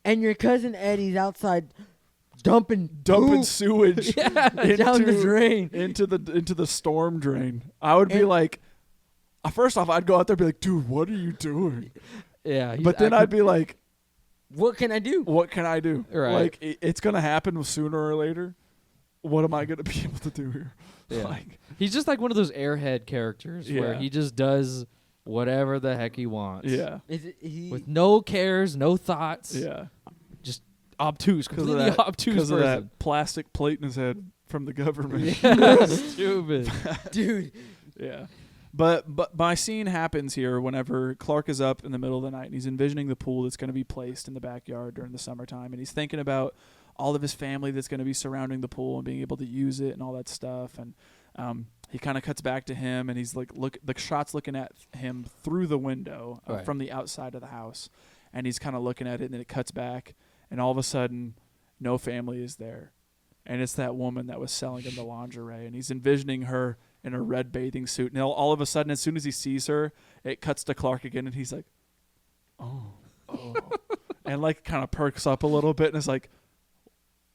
and your cousin Eddie's outside dumping poop sewage Yeah. down the drain. into the storm drain. I would be And- like, first off, I'd go out there and be like, "Dude, what are you doing?" Yeah, But then I'd be like, What can I do? "What can I do?" Right. Like it's gonna happen sooner or later. What am I gonna be able to do here? Yeah. Like, he's just like one of those airhead characters where Yeah. he just does whatever the heck he wants. yeah, Is it he? With no cares, no thoughts. yeah. Just obtuse, Because of completely that, obtuse because of person. that plastic plate in his head from the government. Yeah, stupid. dude. Yeah. But my scene happens here whenever Clark is up in the middle of the night and he's envisioning the pool that's going to be placed in the backyard during the summertime, and he's thinking about all of his family that's going to be surrounding the pool and being able to use it and all that stuff. And he kind of cuts back to him, and he's like, the shot's looking at him through the window Right. from the outside of the house, and he's kind of looking at it, and then it cuts back, and all of a sudden, no family is there. And it's that woman that was selling him the lingerie, and he's envisioning her in a red bathing suit. And all of a sudden, as soon as he sees her, it cuts to Clark again, and he's like, oh. And like kind of perks up a little bit and is like,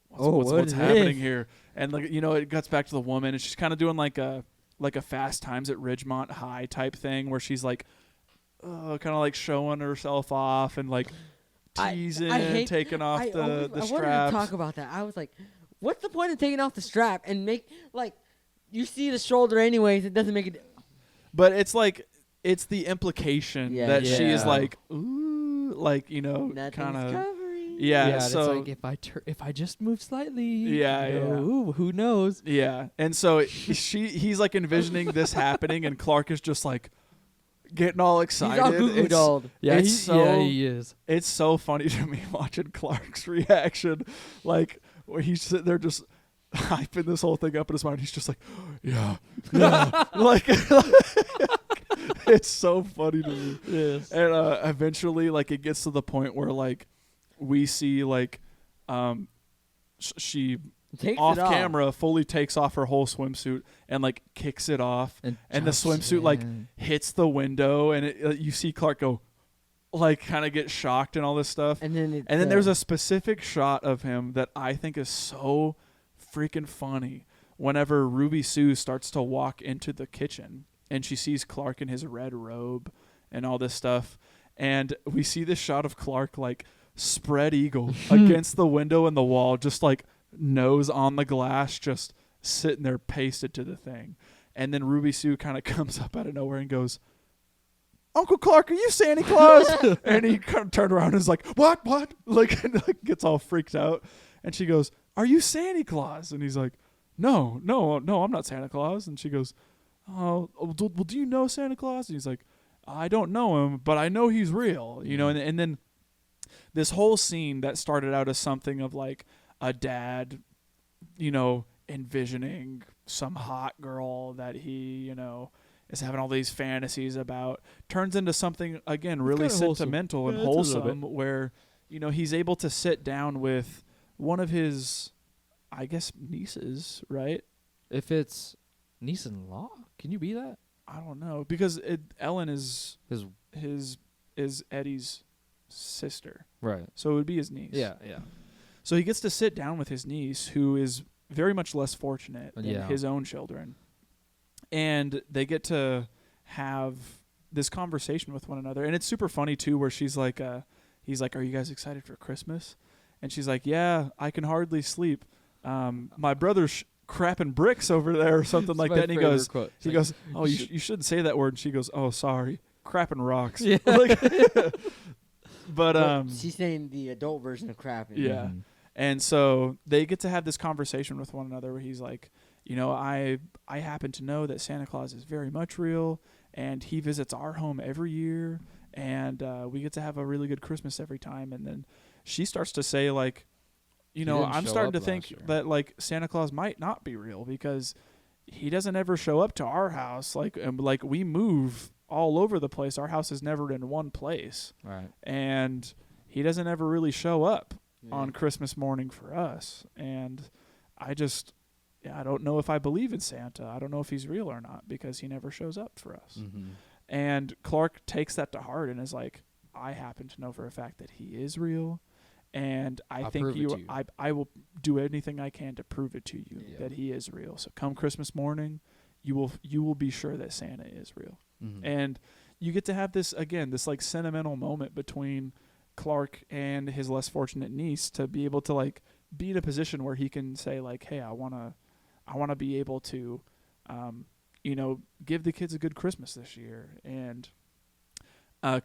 what's what is happening this? here? And like, it cuts back to the woman, and she's kind of doing like a Fast Times at Ridgemont High type thing where she's like, kind of like showing herself off and like teasing, taking off the I wanted straps. to talk about that. I was like, what's the point of taking off the strap and make like you see the shoulder anyways? It doesn't make it. But it's like it's the implication Yeah, that she is yeah. like, ooh, like Nothing's kind of. covering. Yeah, it's so like if I just move slightly. Yeah, yeah. Ooh, who knows? yeah, and so he's like envisioning this happening, and Clark is just like getting all excited. He's all goo-goo dolled. Yeah, It's he is. It's so funny to me watching Clark's reaction, like where he's sitting there just hyping this whole thing up in his mind. He's just like, yeah, like it's so funny to me. Yes. And eventually, like it gets to the point where like we see like she Takes off it off. camera fully takes off her whole swimsuit and like kicks it off, and the jumps swimsuit like in. hits the window, and you see Clark go, like kind of get shocked and all this stuff. And then there's a specific shot of him that I think is so freaking funny. Whenever Ruby Sue starts to walk into the kitchen and she sees Clark in his red robe and all this stuff, and we see this shot of Clark like spread eagle against the window and the wall, just like nose on the glass, just sitting there pasted to the thing. And then Ruby Sue kind of comes up out of nowhere and goes, "Uncle Clark, are you Santa Claus?" And he kind of turned around and is like, what? Like, and, like, gets all freaked out. And she goes, "Are you Santa Claus?" And he's like, No, I'm not Santa Claus. And she goes, "Oh, well, do you know Santa Claus?" And he's like, "I don't know him, but I know he's real." You know, and then this whole scene that started out as something of like a dad, you know, envisioning some hot girl that he, you know, is having all these fantasies about, turns into something, again, really sentimental and wholesome, where, you know, he's able to sit down with one of his, I guess, nieces, right? If it's niece-in-law, can you be that? I don't know, because Ellen is His Eddie's sister, right. so it would be his niece. Yeah. So he gets to sit down with his niece, who is very much less fortunate than his own children, and they get to have this conversation with one another. And it's super funny too, where she's like, he's like, "Are you guys excited for Christmas?" And she's like, "Yeah, I can hardly sleep. My brother's crapping bricks over there," or something like that. And he goes, "Oh, you shouldn't say that word." And she goes, "Oh, sorry, crapping rocks." Yeah. But she's saying the adult version of crapping. Yeah. Mm-hmm. And so they get to have this conversation with one another, where he's like, "You know, I happen to know that Santa Claus is very much real, and he visits our home every year, and we get to have a really good Christmas every time." And then she starts to say, like, "You know, I'm starting to think that, like, Santa Claus might not be real, because he doesn't ever show up to our house. Like we move all over the place. Our house is never in one place. Right. And he doesn't ever really show up on Christmas morning for us. And I don't know if I believe in Santa. I don't know if he's real or not, because he never shows up for us." Mm-hmm. And Clark takes that to heart and is like, "I happen to know for a fact that he is real. And I think I will do anything I can to prove it to you that he is real. So come Christmas morning, you will be sure that Santa is real." Mm-hmm. And you get to have this, again, this like sentimental moment between Clark and his less fortunate niece, to be able to like be in a position where he can say like, "Hey, I wanna be able to, you know, give the kids a good Christmas this year." And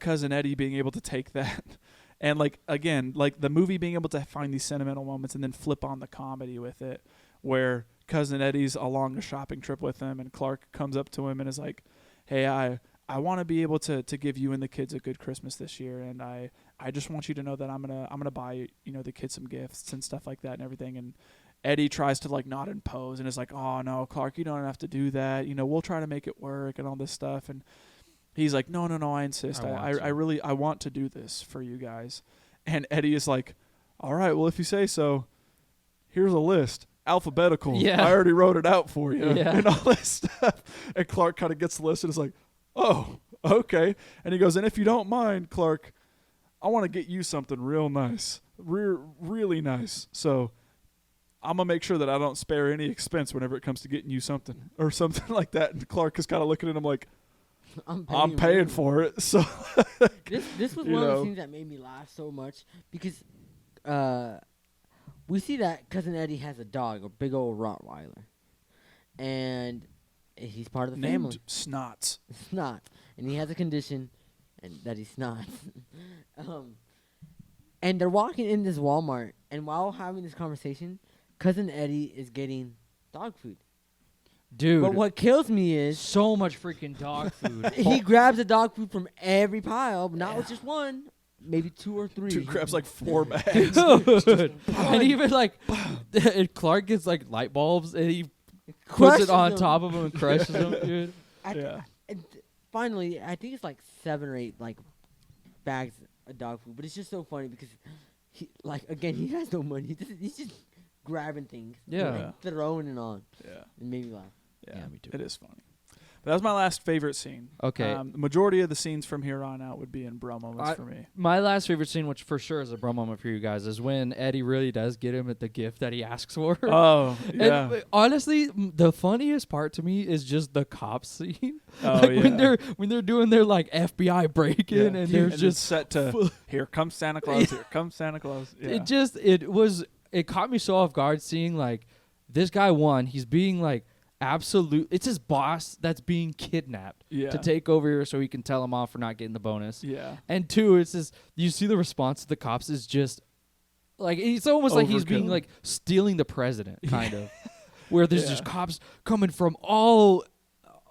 Cousin Eddie being able to take that. And, like, again, like the movie being able to find these sentimental moments and then flip on the comedy with it, where Cousin Eddie's along a shopping trip with him, and Clark comes up to him and is like, "Hey, I want to be able to give you and the kids a good Christmas this year, and I just want you to know that I'm gonna buy, you know, the kids some gifts and stuff like that and everything." And Eddie tries to like not impose and is like, "Oh no, Clark, you don't have to do that. You know, we'll try to make it work," and all this stuff. And he's like, no, I insist. I really want to do this for you guys. And Eddie is like, "All right, well, if you say so, here's a list, alphabetical. Yeah. I already wrote it out for you," Yeah. and all this stuff. And Clark kind of gets the list and is like, "Oh, okay." And he goes, "And if you don't mind, Clark, I want to get you something real nice, really nice. So I'm going to make sure that I don't spare any expense whenever it comes to getting you something," or something like that. And Clark is kind of looking at him like, I'm paying for it. So this was one of the things that made me laugh so much, because we see that Cousin Eddie has a dog, a big old Rottweiler, and he's part of the family. Named Snots. Snot, and he has a condition, and that he snots. And they're walking in this Walmart, and while having this conversation, Cousin Eddie is getting dog food. Dude. But what kills me is so much freaking dog food. he grabs the dog food from every pile, but not with just one, maybe 2 or 3. Dude grabs like 4 bags. And even like and Clark gets like light bulbs and he puts it on top of him and crushes them, dude. Finally, I think it's like 7 or 8 like bags of dog food, but it's just so funny because he, like, again, he has no money. He's just grabbing things, and throwing it on. Yeah, it made me laugh. Yeah, me too. It is funny. But that was my last favorite scene. Okay. The majority of the scenes from here on out would be in bro moments for me. My last favorite scene, which for sure is a bro moment for you guys, is when Eddie really does get him at the gift that he asks for. Oh, yeah. And honestly, the funniest part to me is just the cop scene. Oh, like yeah. when they're doing their like FBI break-in, and they're and just it's set to here comes Santa Claus, here comes Santa Claus. Yeah. It caught me so off guard seeing like this guy, one, he's being like it's his boss that's being kidnapped to take over here so he can tell him off for not getting the bonus. Yeah. And two, it's just you see the response of the cops is just like it's almost like he's being like stealing the president, kind of. Where there's just cops coming from all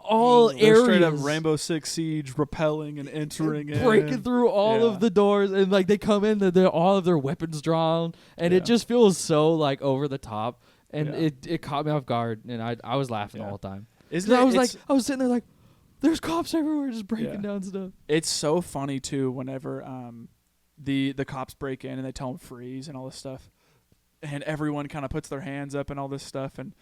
areas, straight up Rainbow Six Siege, repelling and entering in, breaking through all of the doors, and like they come in, they're all of their weapons drawn, and it just feels so like over the top. And it caught me off guard, and I was laughing the whole time. I was sitting there like, there's cops everywhere just breaking down stuff. It's so funny too whenever the cops break in and they tell them freeze and all this stuff, and everyone kind of puts their hands up and all this stuff, and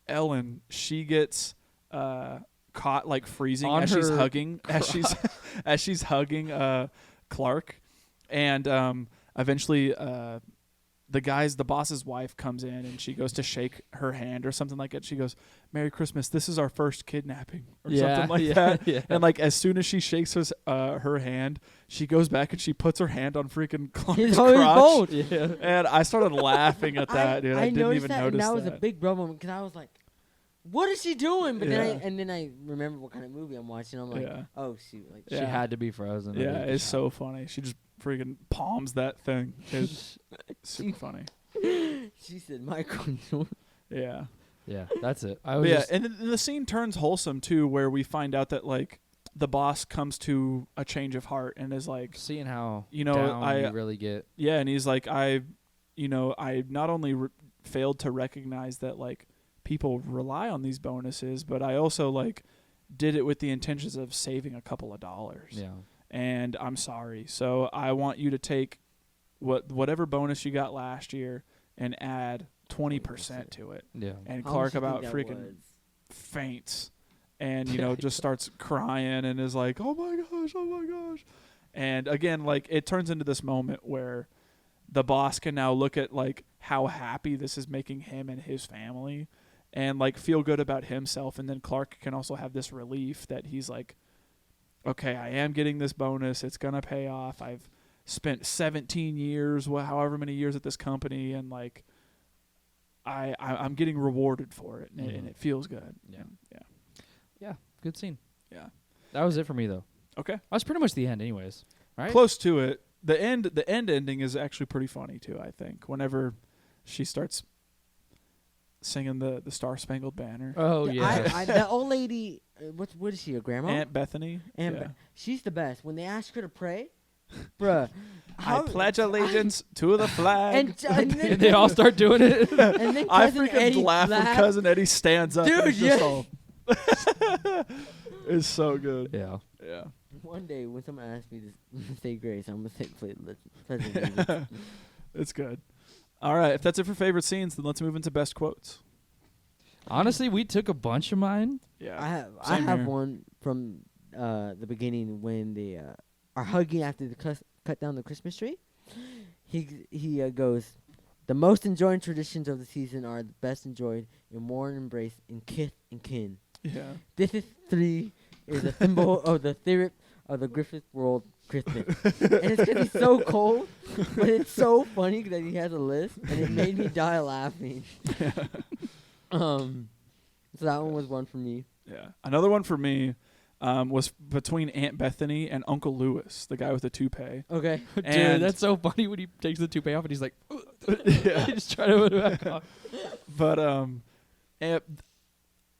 Ellen, she gets caught like freezing as she's hugging Clark, and eventually the boss's wife comes in and she goes to shake her hand or something like that. She goes, "Merry Christmas. This is our first kidnapping," or something like that. Yeah. And like as soon as she shakes her hand, she goes back and she puts her hand on freaking Clark's crotch. Yeah. And I started laughing at that, dude. I didn't even notice that. And that was a big bro moment because I was like, "What is she doing?" But then I remember what kind of movie I'm watching. I'm like, "Oh shoot!" Like she had to be frozen. Yeah, it's so funny. She just freaking palms that thing. It's super funny. She said, "Michael." Yeah. Yeah, that's it. And then the scene turns wholesome too, where we find out that like the boss comes to a change of heart and is like seeing how down you really get. Yeah, and he's like, I not only failed to recognize that like people rely on these bonuses, but I also like did it with the intentions of saving a couple of dollars. Yeah. And I'm sorry. So I want you to take whatever bonus you got last year and add 20% to it. Yeah. And Clark about freaking faints and, just starts crying and is like, oh my gosh. And again, like it turns into this moment where the boss can now look at like how happy this is making him and his family and like feel good about himself. And then Clark can also have this relief that he's like, okay, I am getting this bonus. It's going to pay off. I've spent 17 years, however many years at this company, and like I'm getting rewarded for it, and it feels good. Yeah. Good scene. Yeah. That was it for me though. Okay. That was pretty much the end, anyways. Right. Close to it. The end ending is actually pretty funny too. I think whenever she starts singing the Star Spangled Banner. Oh yeah. The old lady. What is she? A grandma? Aunt Bethany. She's the best. When they ask her to pray, bruh. I pledge allegiance to the flag. And then they all start doing it. And then I freaking laugh when Cousin Eddie stands up. Dude, It's so good. Yeah. Yeah. One day when someone asks me to say grace, I'm going to say pledge allegiance. It's good. All right. If that's it for favorite scenes, then let's move into best quotes. Honestly, we took a bunch of mine. Yeah. I have one from the beginning when they are hugging after they cut down the Christmas tree. He goes, "The most enjoying traditions of the season are the best enjoyed in warm embrace in kith and kin." Yeah. This is a symbol of the spirit of the Griffith World Christmas. And it's going to be so cold, but it's so funny that he has a list, and it made me die laughing. So that one was one for me. Yeah. Another one for me was between Aunt Bethany and Uncle Lewis, the guy with the toupee. Okay. Dude, that's so funny when he takes the toupee off and he's like, he's trying to put it back on. But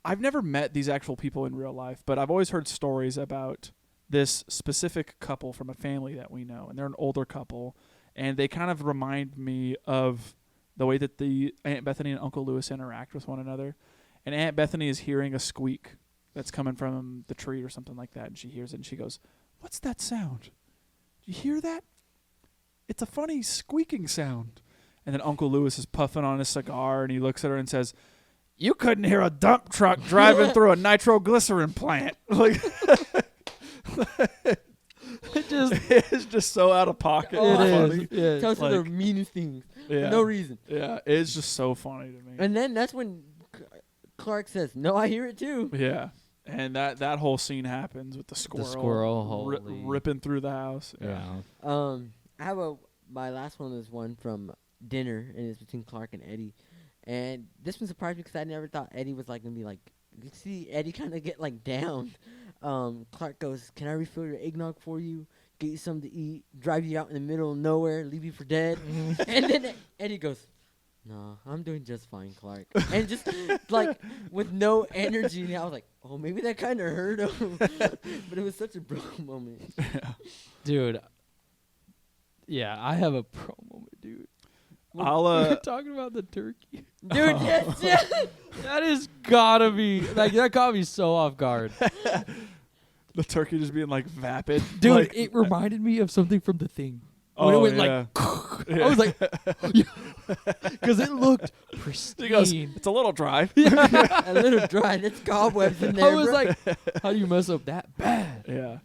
I've never met these actual people in real life, but I've always heard stories about this specific couple from a family that we know, and they're an older couple, and they kind of remind me of the way that the Aunt Bethany and Uncle Lewis interact with one another. And Aunt Bethany is hearing a squeak that's coming from the tree or something like that, and she hears it, and she goes, "What's that sound? Do you hear that? It's a funny squeaking sound." And then Uncle Lewis is puffing on his cigar, and he looks at her and says, you couldn't hear a dump truck driving through a nitroglycerin plant. Like, it's just so out of pocket. It is. Yeah. Tells you the meanest things. For no reason. Yeah, it's just so funny to me. And then that's when Clark says, "No, I hear it too." Yeah. And that whole scene happens with the squirrel, ripping through the house. Yeah. I have my last one is one from dinner, and it's between Clark and Eddie. And this one surprised me because I never thought Eddie was like gonna be like. You see Eddie kind of get like down. Clark goes, "Can I refill your eggnog for you? Get you something to eat? Drive you out in the middle of nowhere? Leave you for dead?" And then Eddie goes, "No, I'm doing just fine, Clark." And just like with no energy. And I was like, "Oh, maybe that kind of hurt him." But it was such a bro moment. Dude. Yeah, I have a bro moment, dude. We were talking about the turkey. Dude, yes. That is gotta be, like, that caught me so off guard. The turkey just being like vapid. Dude, like, it reminded me of something from The Thing. When it went like, I was like, because it looked pristine. He goes, "It's a little dry." A little dry. There's cobwebs in there. I was like, how do you mess up that bad? Yeah.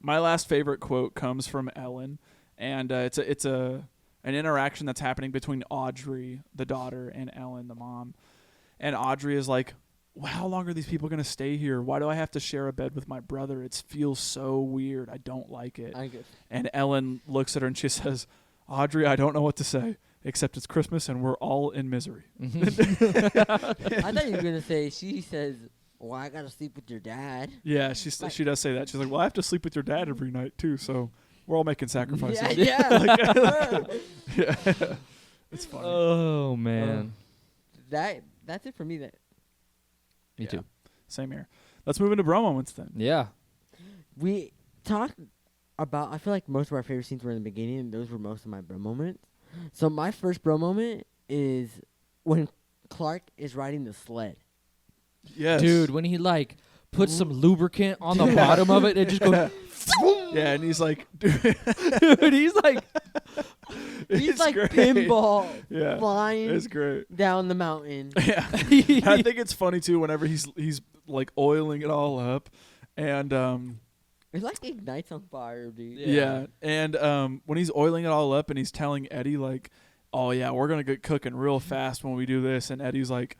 My last favorite quote comes from Ellen, and it's an interaction that's happening between Audrey, the daughter, and Ellen, the mom. And Audrey is like, "Well, how long are these people going to stay here? Why do I have to share a bed with my brother? It feels so weird. I don't like it." And Ellen looks at her and she says, "Audrey, I don't know what to say, except it's Christmas and we're all in misery." I thought you were going to say, she says, "Well, I got to sleep with your dad." Yeah, she does say that. She's like, "Well, I have to sleep with your dad every night too, so we're all making sacrifices." Yeah. Yeah. It's funny. Oh, man. That's it for me. Me too. Same here. Let's move into bro moments then. Yeah. We talked about, I feel like most of our favorite scenes were in the beginning, and those were most of my bro moments. So my first bro moment is when Clark is riding the sled. Yes. Dude, when he like puts some lubricant on the bottom of it, it just goes. Yeah, and he's like, dude, he's like great. Pinball Yeah, flying it's great. down the mountain. Yeah. I think it's funny too whenever he's like oiling it all up, and It like ignites on fire, dude. yeah. And when he's oiling it all up and he's telling Eddie like, "Oh yeah, we're gonna get cooking real fast when we do this," and Eddie's like,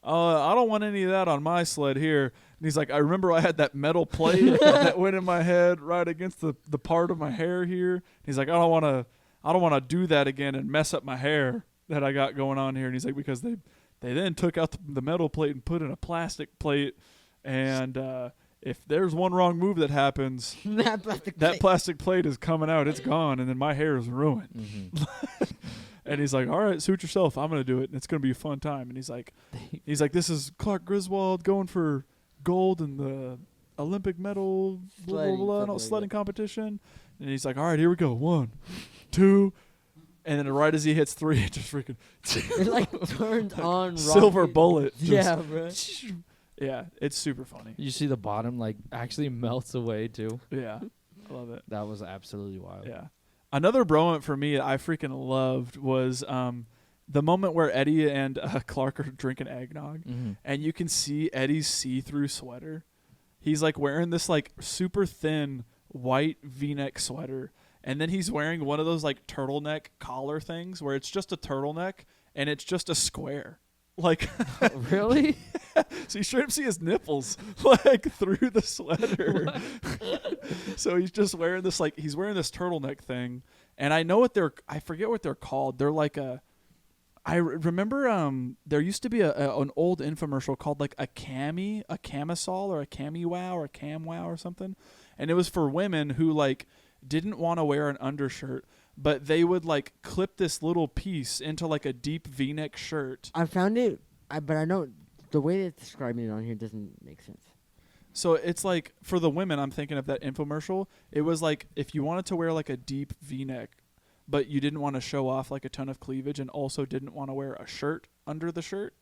"I don't want any of that on my sled here." And he's like, "I remember I had that metal plate that went in my head right against the part of my hair here." And he's like, I don't want to do that again and mess up my hair that I got going on here." And he's like, because they then took out the metal plate and put in a plastic plate, and if there's one wrong move that happens, that plastic plate is coming out, it's gone, and then my hair is ruined. Mm-hmm. And he's like, "All right, suit yourself. I'm gonna do it, and it's gonna be a fun time." And he's like, "This is Clark Griswold going for gold in the Olympic medal sledding competition." And he's like, "All right, here we go. 1, 2." And then right as he hits 3, it just freaking it like turns on silver rocket. bullet. Yeah, bro. Yeah, it's super funny. You see the bottom like actually melts away too. Yeah, I love it. That was absolutely wild. Yeah. Another bro moment for me I freaking loved was the moment where Eddie and Clark are drinking eggnog, and you can see Eddie's see-through sweater. He's like wearing this like super thin white V-neck sweater, and then he's wearing one of those like turtleneck collar things where it's just a turtleneck and it's just a square. Like, really? So you straight up see his nipples like through the sweater. So he's just wearing this he's wearing this turtleneck thing, and I forget what they're called. They're like I remember there used to be an old infomercial called like a camisole or a cami-wow or a cam-wow or something, and it was for women who like didn't want to wear an undershirt, but they would like clip this little piece into like a deep V-neck shirt. I found it, but I know the way it's describing it on here doesn't make sense. So it's like for the women, I'm thinking of that infomercial. It was like if you wanted to wear like a deep V-neck, but you didn't want to show off like a ton of cleavage and also didn't want to wear a shirt under the shirt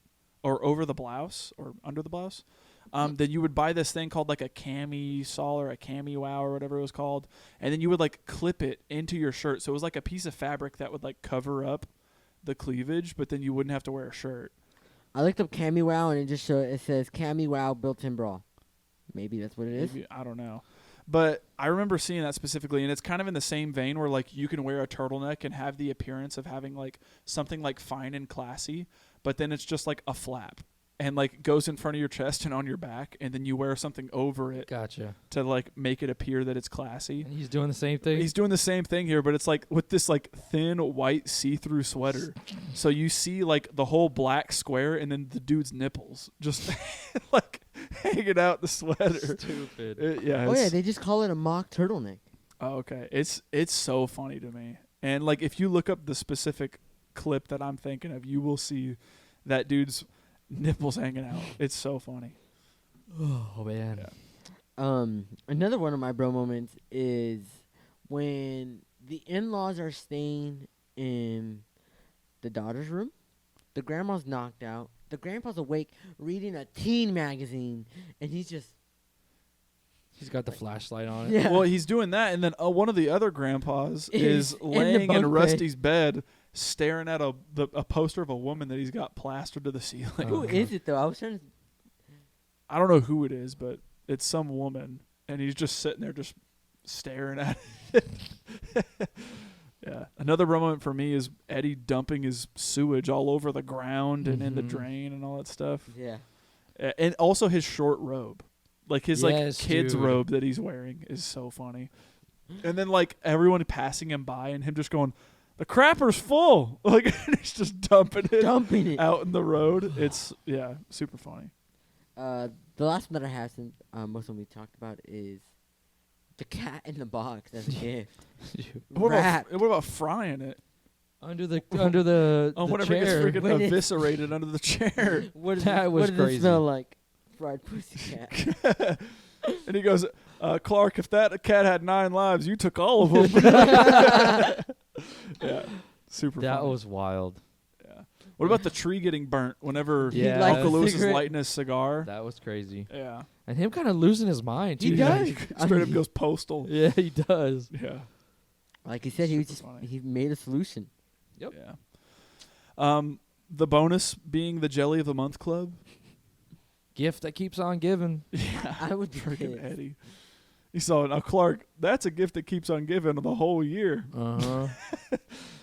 or over the blouse or under the blouse, then you would buy this thing called like a camisole or a cami-wow or whatever it was called, and then you would like clip it into your shirt. So it was like a piece of fabric that would like cover up the cleavage, but then you wouldn't have to wear a shirt. I looked up CamiWow and it says CamiWow built-in bra. Maybe that's what it is. Maybe, I don't know. But I remember seeing that specifically, and it's kind of in the same vein where like you can wear a turtleneck and have the appearance of having like something like fine and classy, but then it's just like a flap and like goes in front of your chest and on your back, and then you wear something over it. Gotcha. To like make it appear that it's classy. And he's doing the same thing. He's doing the same thing here, but it's like with this like thin white see-through sweater. So you see like the whole black square and then the dude's nipples just like hanging out the sweater. Stupid. Yeah. Oh yeah, they just call it a mock turtleneck. Oh, okay. It's so funny to me. And like if you look up the specific clip that I'm thinking of, you will see that dude's nipples hanging out. It's so funny. Oh man. Yeah. Another one of my bro moments is when the in-laws are staying in the daughter's room. The grandma's knocked out. The grandpa's awake reading a teen magazine, and he's got the flashlight on it. Yeah. Well, he's doing that, and then one of the other grandpas is in the laying bunk in bed. Rusty's bed, staring at a poster of a woman that he's got plastered to the ceiling. Who is it though? I was trying to. I don't know who it is, but it's some woman, and he's just sitting there just staring at it. Yeah. Another moment for me is Eddie dumping his sewage all over the ground and in the drain and all that stuff. Yeah. And also his short robe. Like his Yes, kid's dude. robe that he's wearing is so funny. And then like everyone passing him by and him just going, "The crapper's full." Like he's just dumping it out in the road. It's super funny. The last one that I have, since most of them we talked about, is the cat in the box as a gift. What Wrapped. about frying it? Under the Whenever it chair. gets freaking eviscerated under the chair. What That was what does crazy. it smell like? Fried pussy cat. And he goes, "Clark, if that cat had 9 lives, you took all of them." Yeah, super That funny. was wild. Yeah. What about the tree getting burnt whenever Yeah. lights Uncle a Lewis is cigarette. lighting his cigar? That was crazy. Yeah. And him kind of losing his mind too. He Yeah, does. he straight up goes postal. Yeah, he does. Yeah. Like he said, he was Super just funny. he made a solution. Yep. Yeah. The bonus being the Jelly of the Month Club. Gift that keeps on giving. Yeah. I would be Freaking pissed. Eddie. He saw now Clark. That's a gift that keeps on giving the whole year. Uh huh.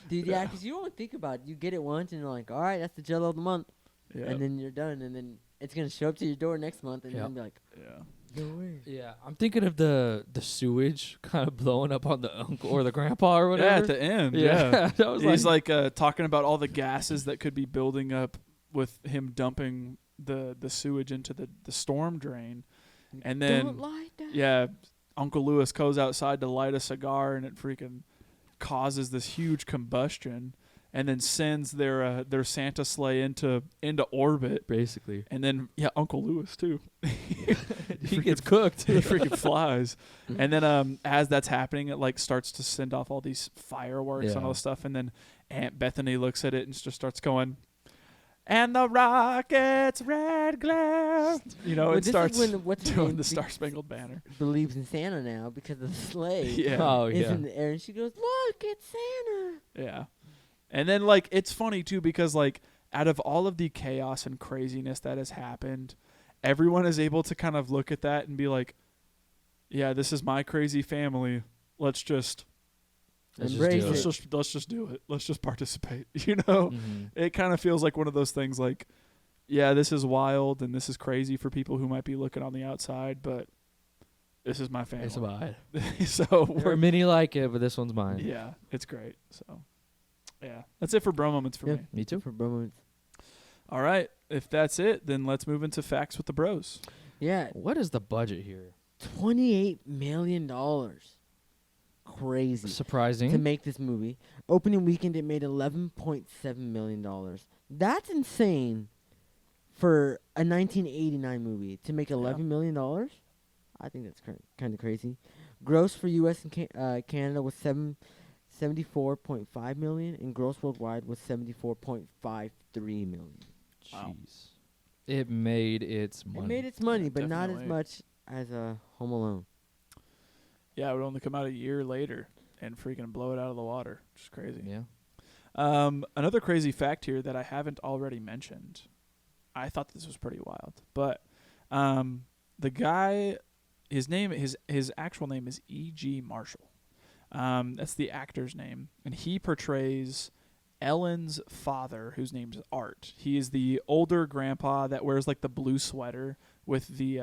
Dude, yeah, because you don't think about it. You get it once, and you're like, all right, that's the Jello of the month. Yeah. And then you're done, and then it's going to show up to your door next month, and Yep. you're going to be like, Yeah. no way. Yeah, I'm thinking of the sewage kind of blowing up on the uncle or the grandpa or whatever. Yeah, at the end. Yeah. that was He's like talking about all the gases that could be building up with him dumping the sewage into the storm drain. And then Don't light that. yeah, Uncle Lewis goes outside to light a cigar, and it freaking causes this huge combustion, and then sends their Santa sleigh into orbit. basically. And then Uncle Lewis too. He gets cooked. He freaking flies. And then as that's happening, it like starts to send off all these fireworks and Yeah. all this stuff. And then Aunt Bethany looks at it and just starts going, "And the rocket's red glare." You know, Well, it this is starts when- what's his doing name the Star Spangled Banner. Believes in Santa now because of the sleigh. Yeah. Oh Is yeah. in the air, and she goes, look, it's Santa. Yeah. And then like it's funny too because like out of all of the chaos and craziness that has happened, everyone is able to kind of look at that and be like, "Yeah, this is my crazy family. Let's just Embrace do it. it. let's just do it. Let's just participate." You know? Mhm. It kind of feels like one of those things like, yeah, this is wild and this is crazy for people who might be looking on the outside, but this is my family. It's mine. So There we're are many like it, but this one's mine. yeah, it's great. So yeah, that's it for bro moments for Yeah. me. Me too. For moments. All right, if that's it, then let's move into facts with the bros. Yeah, What is the budget here? $28 million. Crazy. To Surprising. make this movie. Opening weekend, it made $11.7 million. That's insane for a 1989 movie. To make $11 million? I think that's kind of crazy. Gross for U.S. and Canada was $74.5 million, and gross worldwide was $74.53 million. Wow. Jeez. It made its money. It made its money, but not as Definitely. much as Home Alone. Yeah, it would only come out a year later and freaking blow it out of the water, which is crazy. Yeah. Another crazy fact here that I haven't already mentioned I thought this was pretty wild. But the guy, his actual name is E.G. Marshall. That's the actor's name, and he portrays Ellen's father, whose name's Art. He is the older grandpa that wears like the blue sweater with the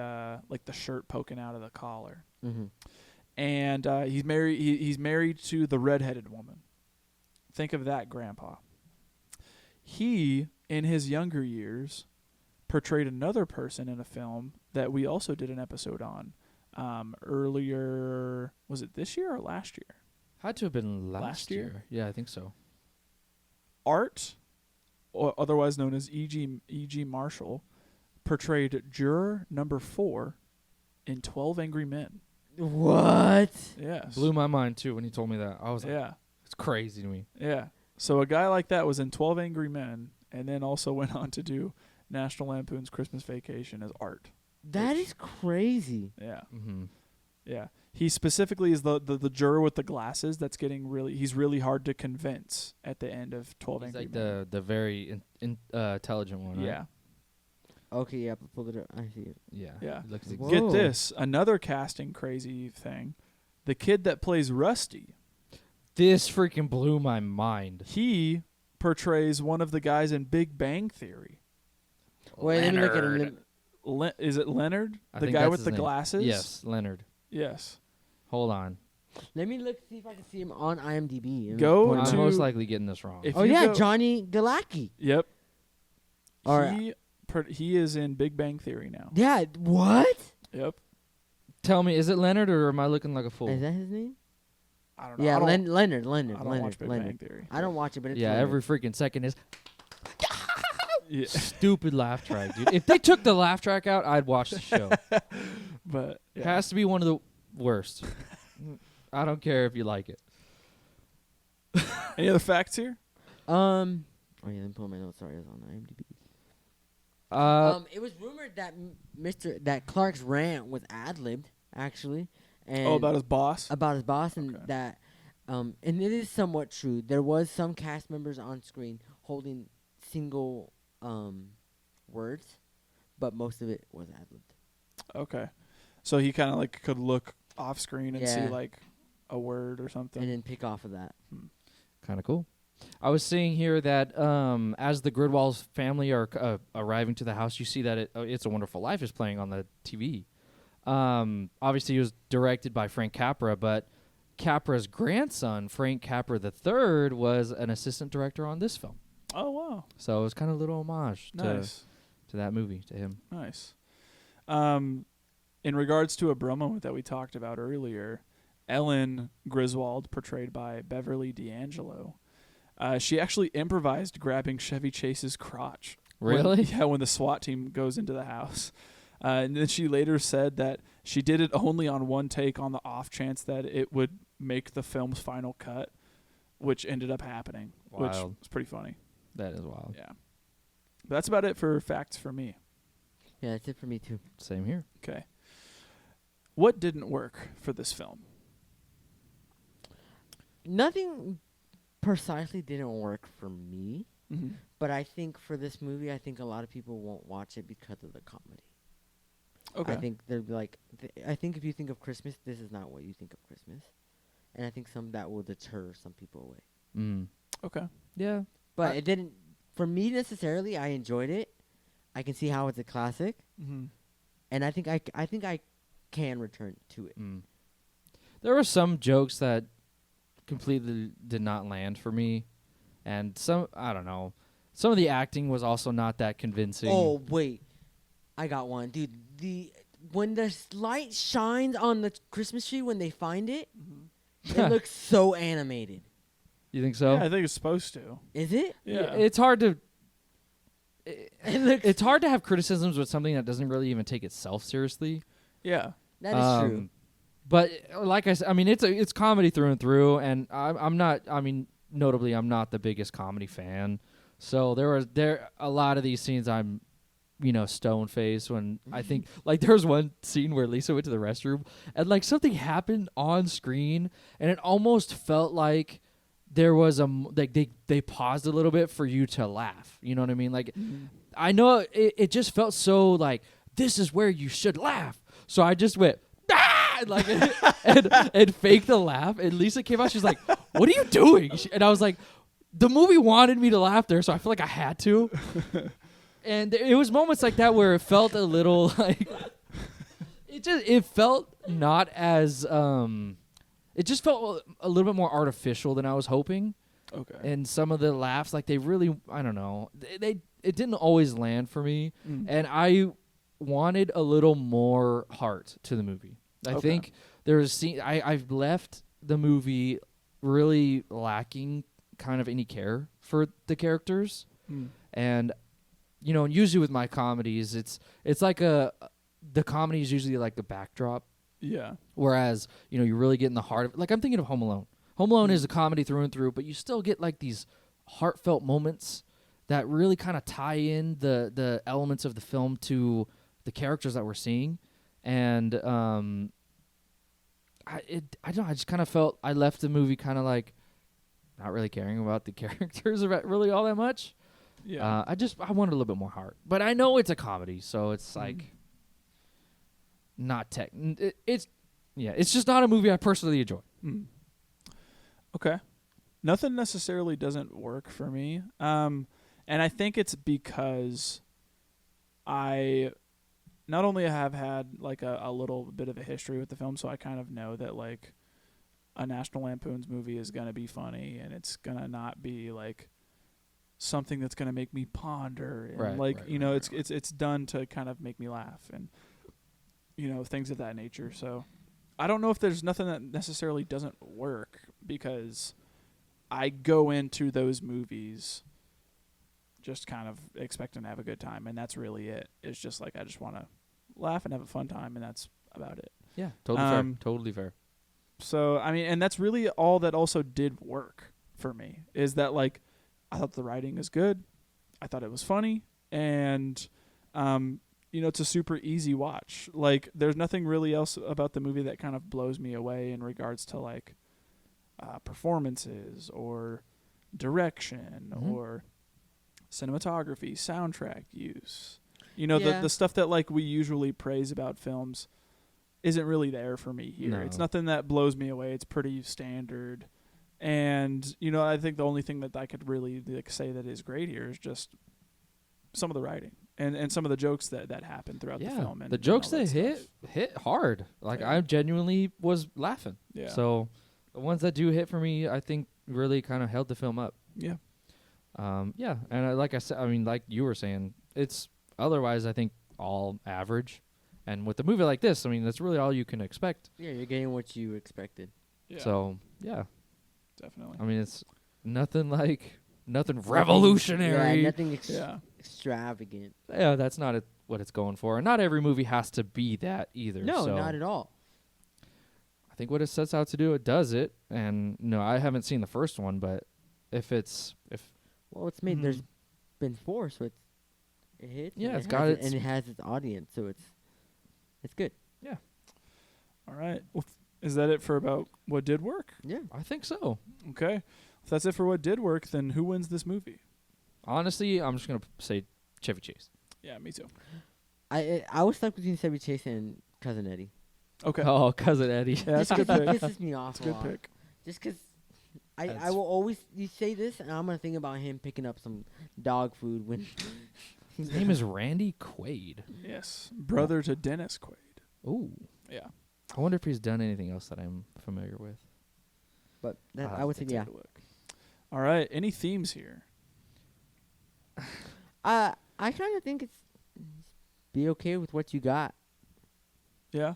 like the shirt poking out of the collar. Mm-hmm. And he's married. He's married to the redheaded woman. Think of that grandpa. He, in his younger years, portrayed another person in a film that we also did an episode on earlier. Was it this year or last year? Had to have been Last year? Yeah, I think so. Art, or otherwise known as E.G. Marshall, portrayed juror number 4 in 12 Angry Men. What? Yes. Blew my mind too when he told me that. I was like, Yeah. it's crazy to me. Yeah. So a guy like that was in 12 Angry Men and then also went on to do National Lampoon's Christmas Vacation as Art. That is crazy. Yeah. Mm-hmm. Yeah. He specifically is the juror with the glasses that's he's really hard to convince at the end of 12 He's Angry like Men. the very intelligent one, right? Yeah. Okay, yeah, pull it up. I see it. Yeah. Yeah. Looks Whoa. Get this, another casting crazy thing. The kid that plays Rusty, This freaking blew my mind. he portrays one of the guys in Big Bang Theory. Wait, let me look at him. Is it Leonard? I The think guy that's with his the name. glasses? Yes, Leonard. Yes. Hold on. Let me look, see if I can see him on IMDb. Go I'm to- most likely getting this wrong. If Oh you yeah, go- Johnny Galacki. Yep. All right. He is in Big Bang Theory now. Yeah, what? Yep. Tell me, is it Leonard or am I looking like a fool? Is that his name? I don't know. Yeah, I don't, Leonard. I don't watch Big Bang Theory. I don't watch it, but it's Yeah, Leonard. every freaking second is Yeah. stupid laugh track, dude. If they took the laugh track out, I'd watch the show. But It yeah. has to be one of the worst. I don't care if you like it. Any other facts here? Oh yeah, let me pull my notes. Sorry, I was on IMDb. It was rumored that that Clark's rant was ad-libbed, actually, and About his boss? about his boss, and Okay. that, and it is somewhat true. There was some cast members on screen holding single words, but most of it was ad-libbed. Okay. So he kind of like could look off screen and see Yeah. like a word or something. And then pick off of that. Kind of cool. I was seeing here that as the Gridwall's family are arriving to the house, you see that It's a Wonderful Life is playing on the TV. Obviously, it was directed by Frank Capra, but Capra's grandson, Frank Capra III, was an assistant director on this film. Oh, wow. So it was kind of a little homage Nice. to that movie, to him. Nice. In regards to a bro moment that we talked about earlier, Ellen Griswold, portrayed by Beverly D'Angelo, she actually improvised grabbing Chevy Chase's crotch. Really? When the SWAT team goes into the house. And then she later said that she did it only on one take on the off chance that it would make the film's final cut, which ended up happening, which Wild. was pretty funny. That is wild. Yeah. But that's about it for facts for me. Yeah, that's it for me too. Same here. Okay. What didn't work for this film? Nothing precisely didn't work for me, Mm-hmm. but I think for this movie, I think a lot of people won't watch it because of the comedy. Okay. I think they'll be like, I think if you think of Christmas, this is not what you think of Christmas, and I think that will deter some people away. Mm. Okay. Yeah. But it didn't, for me necessarily. I enjoyed it. I can see how it's a classic, Mm-hmm. and I think I can return to it. Mm. There were some jokes that completely did not land for me, and I don't know. Some of the acting was also not that convincing. Oh wait, I got one, dude. When the light shines on the Christmas tree when they find it, it looks so animated. You think so? Yeah, I think it's supposed to. Is it? Yeah. It's hard to. It looks. It's hard to have criticisms with something that doesn't really even take itself seriously. Yeah. That is true. But like I said, I mean, it's comedy through and through, and I'm not. I mean, notably, I'm not the biggest comedy fan. So there a lot of these scenes I'm, stone faced when I think like there was one scene where Lisa went to the restroom and like something happened on screen and it almost felt like there was like they paused a little bit for you to laugh. You know what I mean? Like, I know it just felt so like, this is where you should laugh. So I just went, ah! Like, and faked the laugh. And Lisa came out. She's like, what are you doing? And I was like, the movie wanted me to laugh there, so I feel like I had to. And it was moments like that where it felt a little like, it felt not as, it just felt a little bit more artificial than I was hoping. Okay. And some of the laughs, like they really, I don't know, it didn't always land for me. And I wanted a little more heart to the movie. I think there was I've left the movie really lacking kind of any care for the characters. And you know, and usually with my comedies, it's like the comedy is usually like the backdrop. Yeah. Whereas, you know, you really get in the heart of it. Like, I'm thinking of Home Alone. Home Alone is a comedy through and through, but you still get like these heartfelt moments that really kind of tie in the elements of the film to the characters that we're seeing. And I just kind of felt I left the movie kind of like not really caring about the characters really all that much. Yeah. I wanted a little bit more heart. But I know it's a comedy, so it's like not tech. It's just not a movie I personally enjoy. Okay. Nothing necessarily doesn't work for me. And I think it's because I not only have had like a little bit of a history with the film, so I kind of know that like a National Lampoon's movie is going to be funny and it's going to not be like something that's going to make me ponder and it's done to kind of make me laugh and you know, things of that nature. So I don't know if there's nothing that necessarily doesn't work because I go into those movies just kind of expecting to have a good time, and that's really it. It's just like I just want to laugh and have a fun time, and that's about it. Yeah, totally fair. Totally fair. So, I mean, and that's really all that also did work for me is that, like, I thought the writing is good. I thought it was funny, and, you know, it's a super easy watch. Like, there's nothing really else about the movie that kind of blows me away in regards to, like, performances or direction or cinematography, soundtrack use. You know, the stuff that, like, we usually praise about films isn't really there for me here. No. It's nothing that blows me away. It's pretty standard. And, you know, I think the only thing that I could really like, say that is great here is just some of the writing and some of the jokes that happen throughout the film. And the jokes and that hit hard. Like, I genuinely was laughing. Yeah. So the ones that do hit for me, I think really kind of held the film up. Yeah. Yeah. And like I said, I mean, like you were saying, it's otherwise, I think, all average. And with a movie like this, I mean, that's really all you can expect. Yeah, you're getting what you expected. Yeah. So, yeah. Definitely. I mean, it's nothing revolutionary. Yeah, nothing extravagant. Yeah, that's not what it's going for. And not every movie has to be that either. No, so not at all. I think what it sets out to do, it does it. And, no, I haven't seen the first one, but well, it's made, there's been 4, so it hits. Yeah, it's got it. And it has its audience, so it's good. Yeah. All right. Well, is that it for about what did work? Yeah, I think so. Okay. If that's it for what did work, then who wins this movie? Honestly, I'm just going to say Chevy Chase. Yeah, me too. I was stuck between Chevy Chase and Cousin Eddie. Okay. Oh, Cousin Eddie. Yeah, that's a good pick. He pisses me off That's a good pick. Just because I will always, you say this, and I'm going to think about him picking up some dog food when... His name is Randy Quaid. Yes. Brother to Dennis Quaid. Ooh. Yeah. I wonder if he's done anything else that I'm familiar with. But I would say, yeah. All right. Any themes here? I kind of think it's be okay with what you got. Yeah.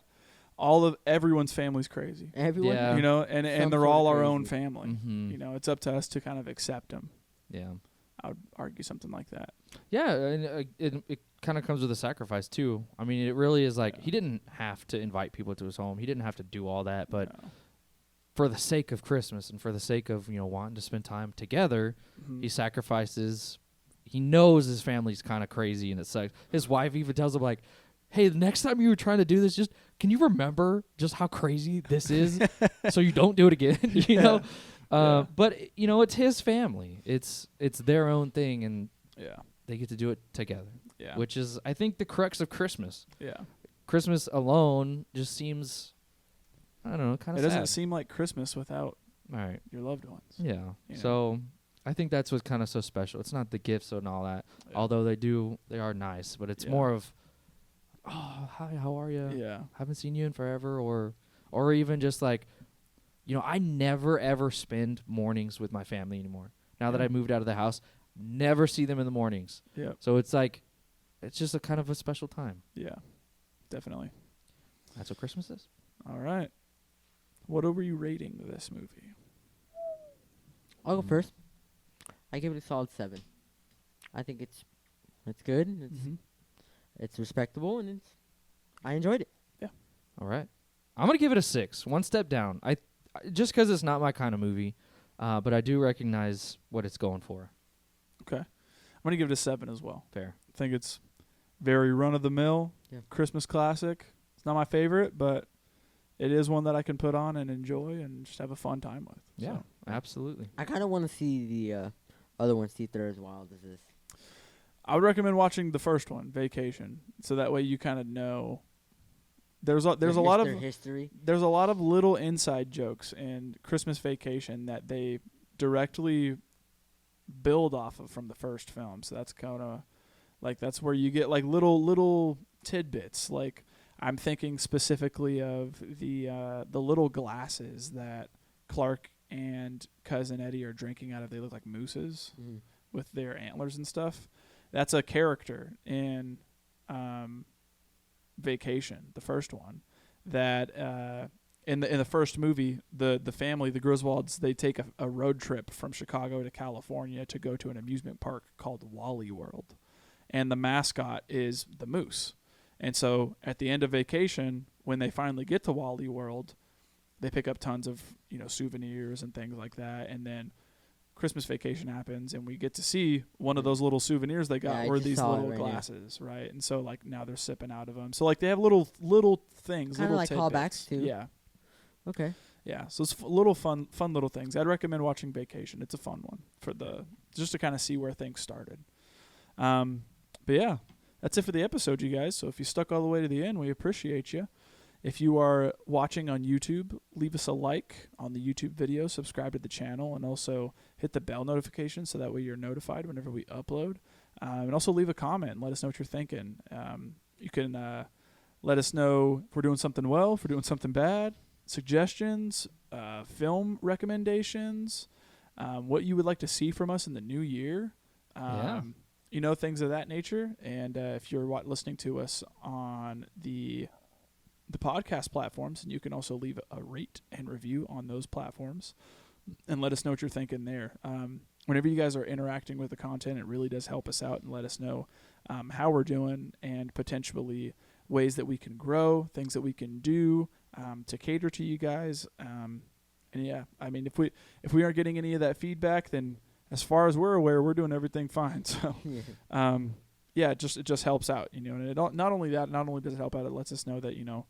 Everyone's family's crazy. Everyone, you know, and they're all our own family. Mm-hmm. You know, it's up to us to kind of accept them. Yeah. I would argue something like that. Yeah, and it kind of comes with a sacrifice too. I mean, it really is like he didn't have to invite people to his home. He didn't have to do all that, but for the sake of Christmas and for the sake of, you know, wanting to spend time together, he sacrifices. He knows his family's kind of crazy and it sucks. His wife even tells him like, "Hey, the next time you were trying to do this, just can you remember just how crazy this is, so you don't do it again?" You know. But it's his family. It's their own thing, and they get to do it together. Yeah. Which is, I think, the crux of Christmas. Yeah. Christmas alone just seems, I don't know, kind of sad. It doesn't seem like Christmas without your loved ones. Yeah. You know? So I think that's what's kind of so special. It's not the gifts and all that, although they are nice, but it's more of, oh, hi, how are you? Yeah. Haven't seen you in forever, or even just like, I never ever spend mornings with my family anymore. Now that I moved out of the house, never see them in the mornings. Yeah. So it's like, it's just a kind of a special time. Yeah. Definitely. That's what Christmas is. All right. What were you rating this movie? I'll go first. I give it a solid 7. I think it's good. It's respectable, and I enjoyed it. Yeah. All right. I'm gonna give it a 6. One step down. I just because it's not my kind of movie, but I do recognize what it's going for. Okay. I'm gonna give it a 7 as well. Fair. I think it's very run of the mill, Christmas classic. It's not my favorite, but it is one that I can put on and enjoy and just have a fun time with. Yeah, so. Absolutely. I kind of want to see the other one, see if they're as wild as this. I would recommend watching the first one, Vacation, so that way you kind of know. There's a lot of history. There's a lot of little inside jokes in Christmas Vacation that they directly build off of from the first film. So that's kind of like that's where you get like little tidbits. Like I'm thinking specifically of the little glasses that Clark and Cousin Eddie are drinking out of. They look like mooses with their antlers and stuff. That's a character in Vacation, the first one, that in the first movie, the family, the Griswolds, they take a road trip from Chicago to California to go to an amusement park called Wally World, and the mascot is the moose. And so at the end of Vacation, when they finally get to Wally World, they pick up tons of souvenirs and things like that, and then Christmas Vacation happens, and we get to see one of those little souvenirs they got were these little glasses, right? And so like now they're sipping out of them. So like they have little things, kind of like tidbits. Callbacks too. Yeah. Okay. Yeah. So it's little fun little things. I'd recommend watching Vacation. It's a fun one just to kind of see where things started. But yeah, that's it for the episode, you guys. So if you stuck all the way to the end, we appreciate you. If you are watching on YouTube, leave us a like on the YouTube video, subscribe to the channel, and also hit the bell notification so that way you're notified whenever we upload. And also leave a comment and let us know what you're thinking. You can let us know if we're doing something well, if we're doing something bad, suggestions, film recommendations, what you would like to see from us in the new year. Things of that nature. And if you're listening to us on the podcast platforms, and you can also leave a rate and review on those platforms and let us know what you're thinking there. Whenever you guys are interacting with the content, it really does help us out and let us know how we're doing and potentially ways that we can grow, things that we can do to cater to you guys. And yeah, I mean, if we aren't getting any of that feedback, then as far as we're aware, we're doing everything fine. So it just helps out, and it not only does it help out, it lets us know that you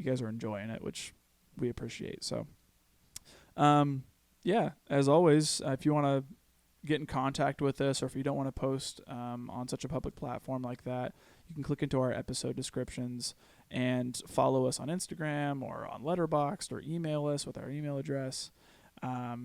guys are enjoying it, which we appreciate. So as always, if you want to get in contact with us, or if you don't want to post on such a public platform like that, you can click into our episode descriptions and follow us on Instagram or on Letterboxd, or email us with our email address. I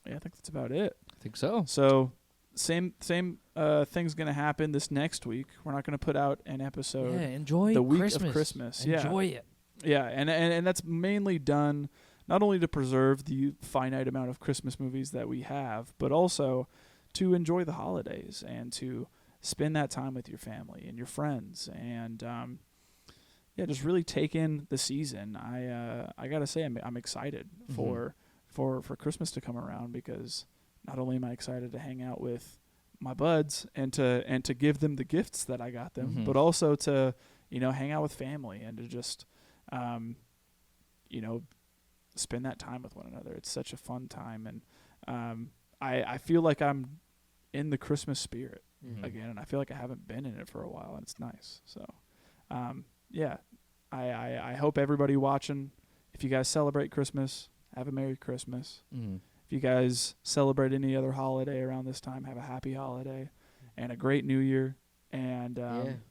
think that's about it. I think so. So same thing's going to happen this next week. We're not going to put out an episode. Yeah, enjoy the week Christmas. of Christmas. Enjoy it. Yeah, and that's mainly done not only to preserve the finite amount of Christmas movies that we have, but also to enjoy the holidays and to spend that time with your family and your friends, and just really take in the season. I gotta say I'm excited for Christmas to come around, because not only am I excited to hang out with my buds and to give them the gifts that I got them, but also to hang out with family and to just spend that time with one another. It's such a fun time, and I feel like I'm in the Christmas spirit again, and I feel like I haven't been in it for a while, and it's nice. So I hope everybody watching, if you guys celebrate Christmas, have a Merry Christmas. Mm. If you guys celebrate any other holiday around this time, have a happy holiday and a great New Year. And I'm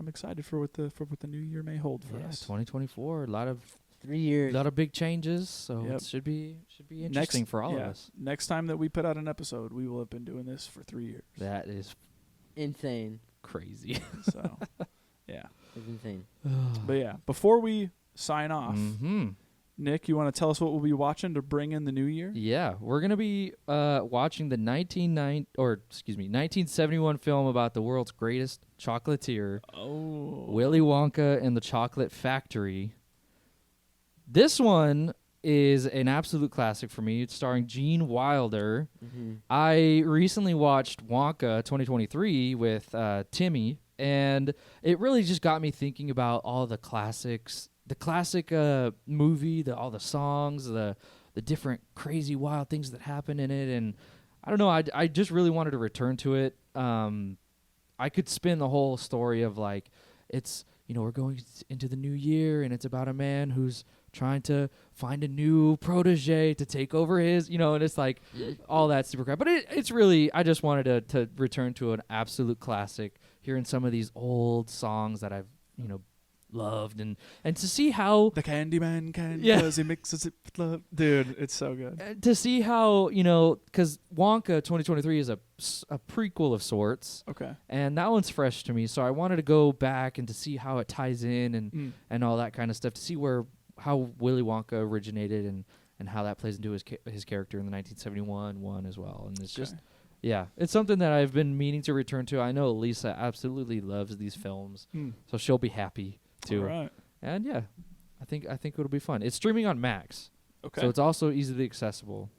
excited for what the new year may hold for us. 2024, a lot of 3 years, a lot of big changes, so it should be interesting for all of us. Next time that we put out an episode, we will have been doing this for 3 years. That is insane. crazy. So, yeah, it's insane. But yeah, before we sign off, mm-hmm. Nick, you want to tell us what we'll be watching to bring in the new year? Yeah, we're gonna be watching the 1971 film about the world's greatest chocolatier, Willy Wonka and the Chocolate Factory. This one is an absolute classic for me. It's starring Gene Wilder. Mm-hmm. I recently watched Wonka 2023 with Timmy, and it really just got me thinking about all the classics. The classic movie, all the songs, the different crazy wild things that happen in it, and I don't know. I just really wanted to return to it. I could spin the whole story of like it's we're going into the new year, and it's about a man who's trying to find a new protege to take over his, and it's like all that super crap. But it's really I just wanted to return to an absolute classic, hearing some of these old songs that I've loved and to see how the Candyman can because he mixes it with love. Dude, it's so good. To see how because Wonka 2023 is a prequel of sorts. Okay. And that one's fresh to me, so I wanted to go back and to see how it ties in and all that kind of stuff, to see how Willy Wonka originated and how that plays into his character in the 1971 one as well. And it's just it's something that I've been meaning to return to. I know Lisa absolutely loves these films, so she'll be happy too. All right. And I think it'll be fun. It's streaming on Max. Okay. So it's also easily accessible.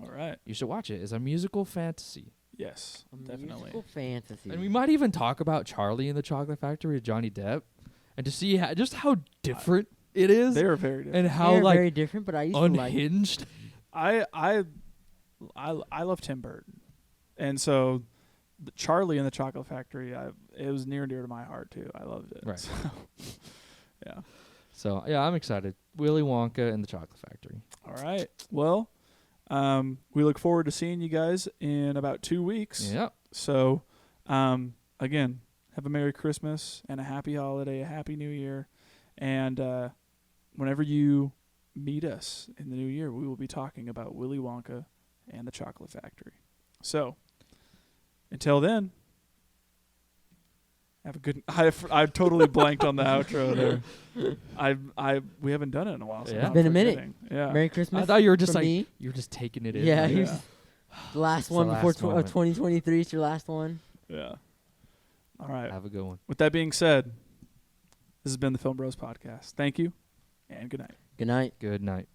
All right. You should watch it. It's a musical fantasy. Yes, definitely. Musical fantasy. And we might even talk about Charlie and the Chocolate Factory with Johnny Depp, and to see just how different it is. They are very different. And how They're very different, but I used unhinged. I love Tim Burton, and so Charlie and the Chocolate Factory, it was near and dear to my heart too. I loved it. Right. So, yeah. So I'm excited. Willy Wonka and the Chocolate Factory. All right. Well, we look forward to seeing you guys in about 2 weeks. Yeah. So, again, have a Merry Christmas and a happy holiday, a happy New Year, and whenever you meet us in the new year, we will be talking about Willy Wonka and the Chocolate Factory. So, until then, have a good. I totally blanked on the outro there. We haven't done it in a while. So Yeah. It's been a minute. Yeah. Merry Christmas. I thought you were just from like me. you were just taking it in. Yeah, Like, here's the last one the before last moment. 2023. It's your last one. Yeah. All right. Have a good one. With that being said, this has been the Film Bros Podcast. Thank you, and good night. Good night. Good night.